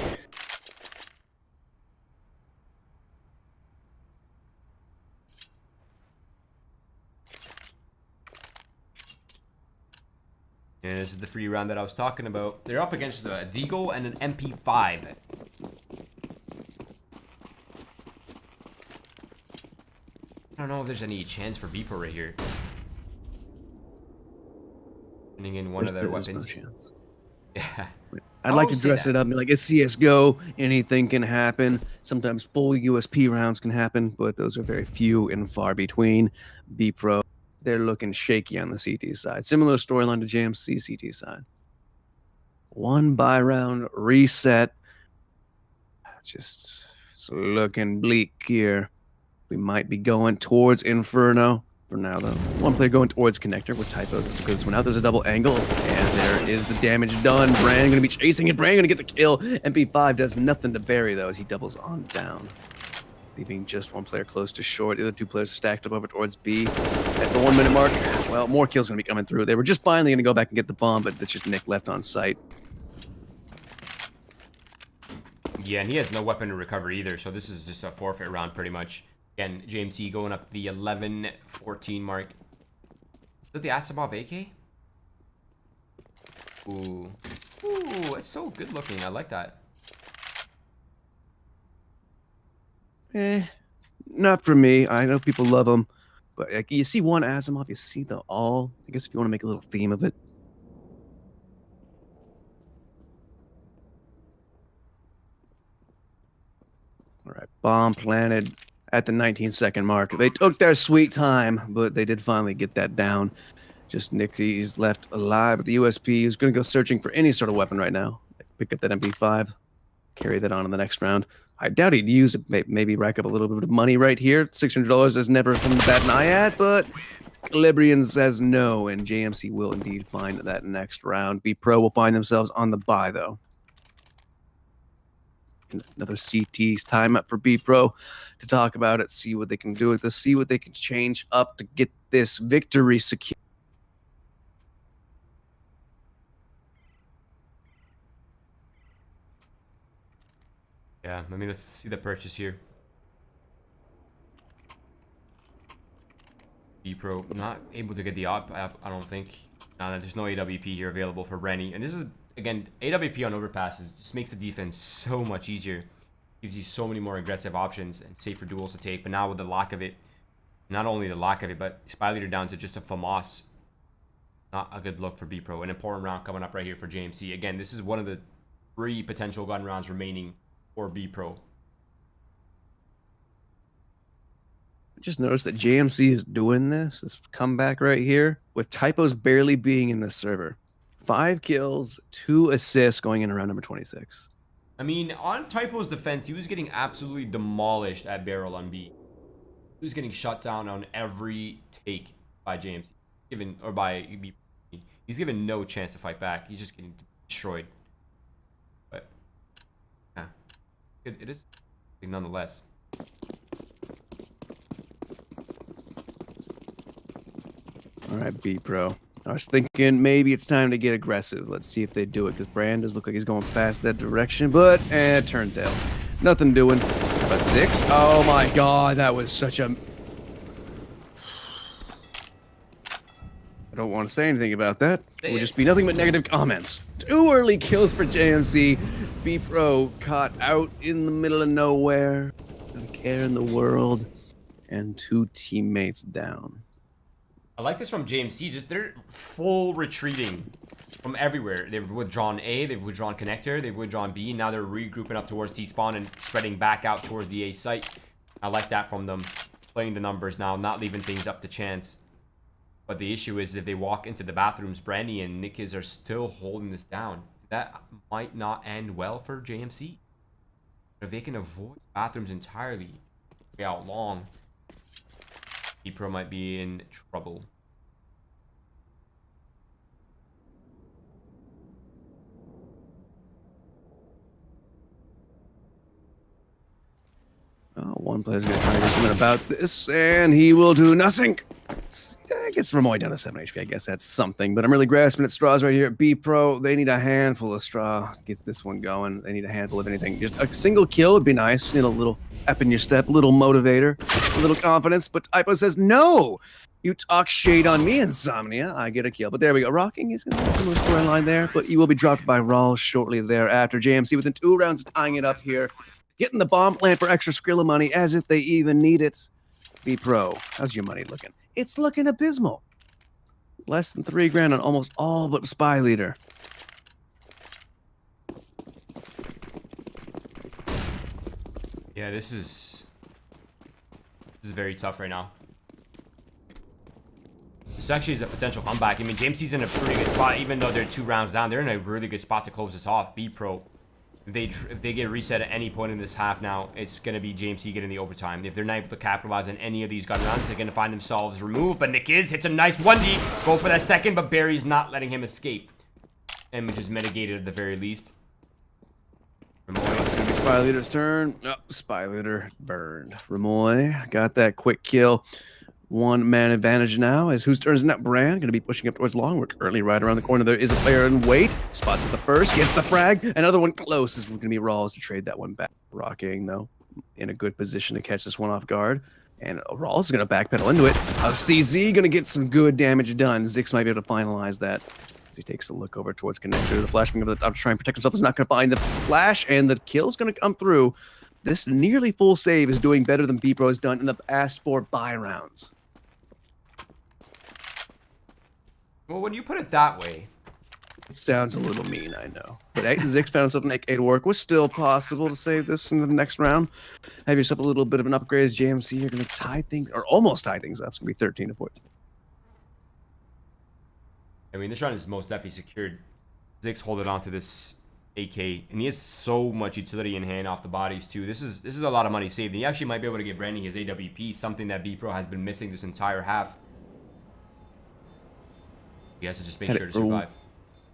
And this is the free round that I was talking about. They're up against a Deagle and an MP5. I don't know if there's any chance for BPRO right here. Turning in one of their weapons. No chance. Yeah. I'd like to dress it up like it's CSGO. Anything can happen. Sometimes full USP rounds can happen, but those are very few and far between. BPRO, they're looking shaky on the CT side. Similar storyline to JMC CT side. 1 buy round reset. Just it's looking bleak here. We might be going towards Inferno for now, though. 1 player going towards Connector with typos. Because now there's a double angle, and there is the damage done. Brand gonna be chasing it. Brand gonna get the kill. MP5 does nothing to bury, though, as he doubles on down, leaving just 1 player close to short. The other 2 players stacked up over towards B. At the 1 minute mark, well, more kills gonna be coming through. They were just finally gonna go back and get the bomb, but it's just Nick left on site. Yeah, and he has no weapon to recover either, so this is just a forfeit round pretty much. Again, JMC going up to the 11-14 mark. Is that the Asimov AK? Ooh. Ooh, it's so good looking. I like that. Not for me. I know people love them, but like, you see one Asimov, you see the all. I guess if you want to make a little theme of it. All right, bomb planted at the 19-second mark. They took their sweet time, but they did finally get that down. Just Nicky's left alive with the USP. He's going to go searching for any sort of weapon right now. Pick up that MP5, carry that on in the next round. I doubt he'd use it, maybe rack up a little bit of money right here. $600 is never something to bat an eye at, but Calibrian says no, and JMC will indeed find that next round. BPRO will find themselves on the bye, though. Another CT's time up for BPRO to talk about it, see what they can do with this, see what they can change up to get this victory secure. Yeah, I mean, let's see the purchase here. BPRO not able to get the op, I don't think. There's no AWP here available for Rennie. And this is, again, AWP on overpasses just makes the defense so much easier. Gives you so many more aggressive options and safer duels to take. But now with the lack of it, not only the lack of it, but Spy Leader down to just a FAMAS. Not a good look for BPRO. An important round coming up right here for JMC. Again, this is one of the 3 potential gun rounds remaining for BPRO. Just noticed that JMC is doing this comeback right here with typos barely being in the server. 5 kills, 2 assists going in around number 26. I mean, on Typo's defense, he was getting absolutely demolished at Barrel on B. He was getting shut down on every take by JMC, by B. He's given no chance to fight back. He's just getting destroyed. But yeah, it is nonetheless. All right, BPRO. I was thinking maybe it's time to get aggressive. Let's see if they do it, because Brand does look like he's going fast that direction, but turns out nothing doing. But 6. Oh my god, that was such a... I don't want to say anything about that. It would just be nothing but negative comments. 2 early kills for JMC. BPRO caught out in the middle of nowhere. No care in the world. And 2 teammates down. I like this from JMC. Just they're full retreating from everywhere. They've withdrawn A, they've withdrawn connector, they've withdrawn B. Now they're regrouping up towards T-spawn and spreading back out towards the A site. I like that from them. Playing the numbers now, not leaving things up to chance. But the issue is if they walk into the bathrooms, Brandy and Nikiz are still holding this down. That might not end well for JMC. But if they can avoid bathrooms entirely, way out long, BPRO might be in trouble. Oh, one player's going to try to do something about this, and he will do nothing. Gets Ramoy down to 7 HP. I guess that's something, but I'm really grasping at straws right here at BPRO. They need a handful of straw to get this one going. They need a handful of anything. Just a single kill would be nice. You know, a little up in your step, a little motivator, a little confidence. But Typo says, no! You talk shade on me, Insomnia. I get a kill. But there we go. Rocking is going to have a similar storyline there, but he will be dropped by Rawl shortly thereafter. JMC within 2 rounds tying it up here. Getting the bomb plant for extra Skrilla money as if they even need it. BPRO, how's your money looking? It's looking abysmal. Less than 3 grand on almost all but Spy Leader. Yeah, this is very tough right now. This actually is a potential comeback. I mean, JMC's in a pretty good spot, even though they're 2 rounds down. They're in a really good spot to close this off. BPRO, if they get reset at any point in this half now, it's going to be JMC getting the overtime. If they're not able to capitalize on any of these gun rounds, they're going to find themselves removed. But Nikiz hits a nice 1D. Go for that second, but Barry's not letting him escape. And which is mitigated at the very least. It's going to be Spy Leader's turn. Oh, Spy Leader burned. Ramoy got that quick kill. 1-man advantage now as whose turn is that? Brand going to be pushing up towards long. We're currently right around the corner. There is a player in wait. Spots at the first. Gets the frag. Another one close is going to be Rawls to trade that one back. Rocking, though, in a good position to catch this one off guard. And Rawls is going to backpedal into it. CZ going to get some good damage done. Zix might be able to finalize that. He takes a look over towards connector. The flashbang over the top to try and protect himself is not going to find the flash, and the kill's going to come through. This nearly full save is doing better than BPRO has done in the past 4 buy rounds. Well, when you put it that way, it sounds a little mean, I know. But Zix found himself an AK to work. Was still possible to save this into the next round. Have yourself a little bit of an upgrade as JMC. You're going to tie things, or almost tie things up. It's going to be 13 to 14. I mean, this round is most definitely secured. Zix holding on to this AK, and he has so much utility in hand off the bodies too. This is a lot of money saved. And he actually might be able to get Brandy his AWP, something that BPRO has been missing this entire half. He has to just make sure to survive.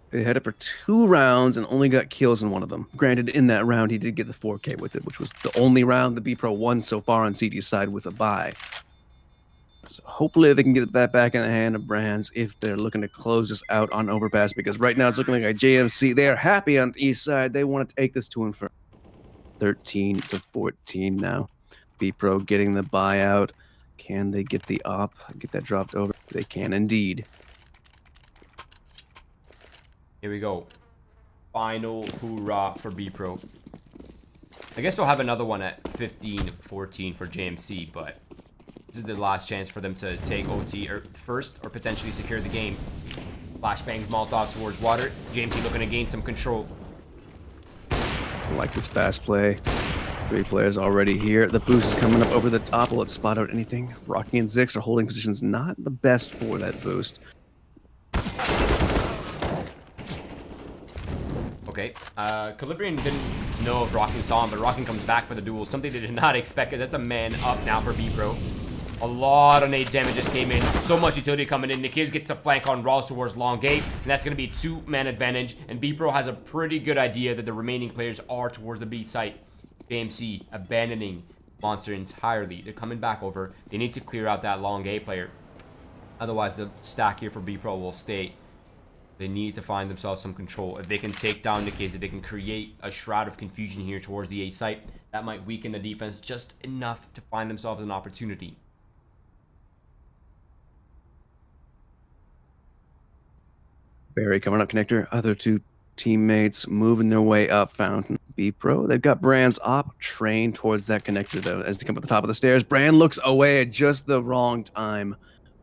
They had it for 2 rounds and only got kills in one of them. Granted, in that round, he did get the 4K with it, which was the only round the BPRO won so far on CD's side with a buy. So hopefully they can get that back in the hand of Brands if they're looking to close this out on Overpass, because right now it's looking like a JMC. They are happy on the east side. They want to take this to him for 13 to 14 now. BPRO getting the buyout. Can they get the op? Get that dropped over? They can indeed. Here we go. Final hoorah for BPRO. I guess we'll have another one at 15-14 for JMC, but this is the last chance for them to take OT first or potentially secure the game. Flashbangs, Molotovs towards water. JMC looking to gain some control. I like this fast play. 3 players already here. The boost is coming up over the top. Will it spot out anything? Rocky and Zix are holding positions not the best for that boost. Okay, Calibrian didn't know if Rocking saw him, but Rocking comes back for the duel. Something they did not expect, because that's a man up now for BPRO. A lot of nade damage just came in. So much utility coming in. Nikiz gets the flank on Rawls towards long gate, and that's going to be a 2-man advantage. And BPRO has a pretty good idea that the remaining players are towards the B site. JMC abandoning Monster entirely. They're coming back over. They need to clear out that long gate player. Otherwise, the stack here for BPRO will stay. They need to find themselves some control. If they can take down Nikiz, if they can create a shroud of confusion here towards the A site, that might weaken the defense just enough to find themselves an opportunity. Barry coming up connector. Other 2 teammates moving their way up Fountain. BPRO, they've got Brand's op trained towards that connector, though, as they come up the top of the stairs. Brand looks away at just the wrong time.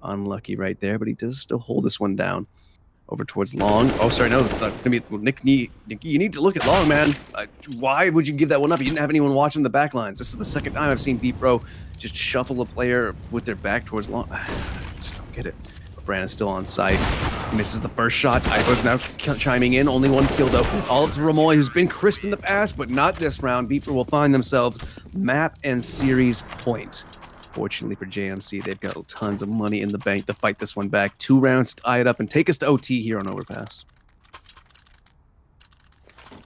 Unlucky right there, but he does still hold this one down. Over towards long. Oh, sorry, no, it's not gonna be Nick. You need to look at long, man. Why would you give that one up? You didn't have anyone watching the back lines. This is the second time I've seen BPRO just shuffle a player with their back towards long. I just don't get it. Brandon's still on site. Misses the first shot. Ivo's now chiming in. Only one kill though. All to Ramoy, who's been crisp in the past, but not this round. BPRO will find themselves map and series point. Fortunately for JMC, they've got tons of money in the bank to fight this one back. 2 rounds to tie it up and take us to OT here on Overpass.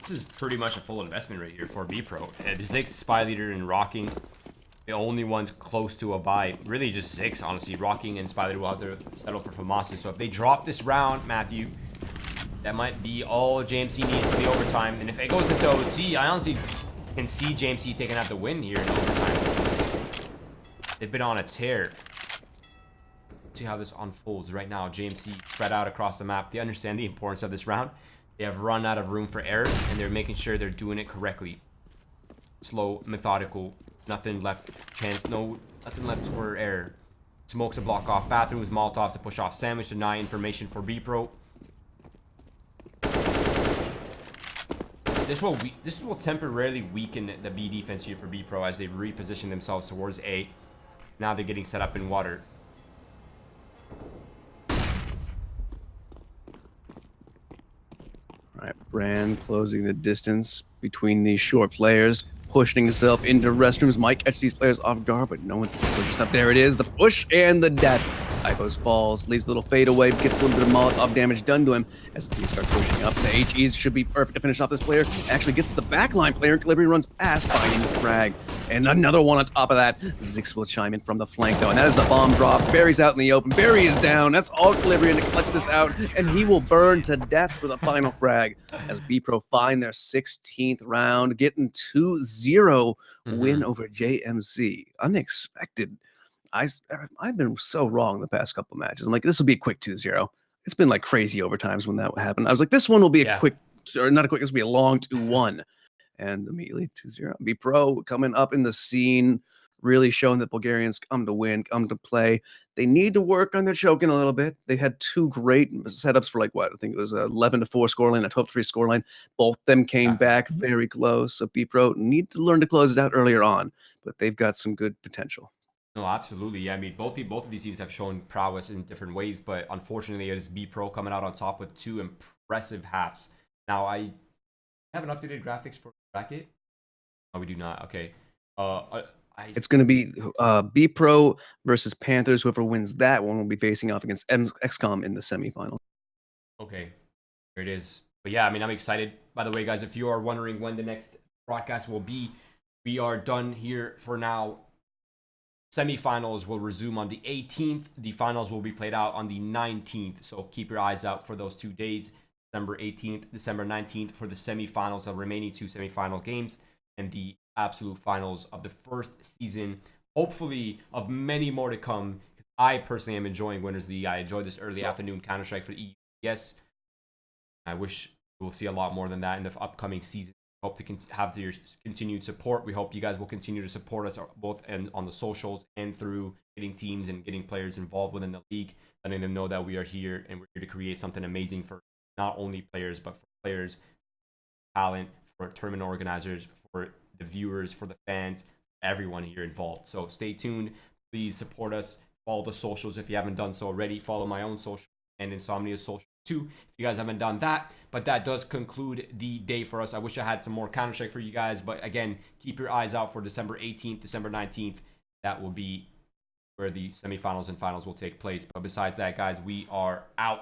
This is pretty much a full investment right here for BPRO. The Ziggs, Spy Leader, and Rocking, the only ones close to a buy. Really just Ziggs, honestly. Rocking and Spy Leader will have to settle for Famasi. So if they drop this round, Matthew, that might be all JMC needs for the overtime. And if it goes into OT, I honestly can see JMC taking out the win here in overtime. They've been on a tear. Let's see how this unfolds right now. JMC spread out across the map. They understand the importance of this round. They have run out of room for error, and they're making sure they're doing it correctly. Slow, methodical, nothing left nothing left for error. Smokes to block off bathrooms, Molotovs to push off sandwich, deny information for BPRO. This will temporarily weaken the B defense here for BPRO as they reposition themselves towards A. Now they're getting set up in water. All right, Brand closing the distance between these short players, pushing himself into restrooms. Might catch these players off guard, but no one's pushing up. There it is, the push and the death. Ivos falls, leaves a little fade away, gets a little bit of Molotov damage done to him as the team starts pushing up. The HEs should be perfect to finish off this player. Actually gets to the backline player, and Calibri runs past, finding the frag. And another one on top of that. Zix will chime in from the flank though, and that is the bomb drop. Barry's out in the open. Barry is down. That's all Calibri to clutch this out, and he will burn to death for the final frag as BPRO find their 16th round, getting 2-0 win over JMC. Unexpected. I've been so wrong the past couple matches. I'm like, this will be a quick 2-0. It's been like crazy overtimes when that happened. I was like, this one will be a quick, or not a quick, this will be a long 2-1. And immediately 2-0. BPRO coming up in the scene, really showing that Bulgarians come to win, come to play. They need to work on their choking a little bit. They had 2 great setups for like what? I think it was 11-4 scoreline, a 12-3 scoreline. Both them came back very close. So BPRO need to learn to close it out earlier on, but they've got some good potential. No, absolutely. Yeah, I mean, both of these teams have shown prowess in different ways, but unfortunately, it is BPRO coming out on top with 2 impressive halves. Now, I haven't updated graphics for bracket. Oh, we do not. Okay. It's going to be BPRO versus Panthers. Whoever wins that one will be facing off against XCOM in the semifinals. Okay, there it is. But yeah, I mean, I'm excited. By the way, guys, if you are wondering when the next broadcast will be, we are done here for now. Semifinals will resume on the 18th. The finals will be played out on the 19th. So keep your eyes out for those 2 days. December 18th, December 19th for the semifinals, the remaining 2 semifinal games, and the absolute finals of the first season, hopefully of many more to come. I personally am enjoying Winners League. I enjoyed this early afternoon Counter-Strike for the EU. Yes, I wish we'll see a lot more than that in the upcoming season. Hope to have your continued support. We hope you guys will continue to support us both and on the socials and through getting teams and getting players involved within the league, letting them know that we are here and we're here to create something amazing for not only players, but for players, talent, for tournament organizers, for the viewers, for the fans, everyone here involved. So stay tuned. Please support us. Follow the socials if you haven't done so already. Follow my own social and Insomnia's social too if you guys haven't done that. But that does conclude the day for us. I wish I had some more Counter-Strike for you guys, but again, keep your eyes out for December 18th, December 19th. That will be where the semifinals and finals will take place. But besides that, guys, we are out.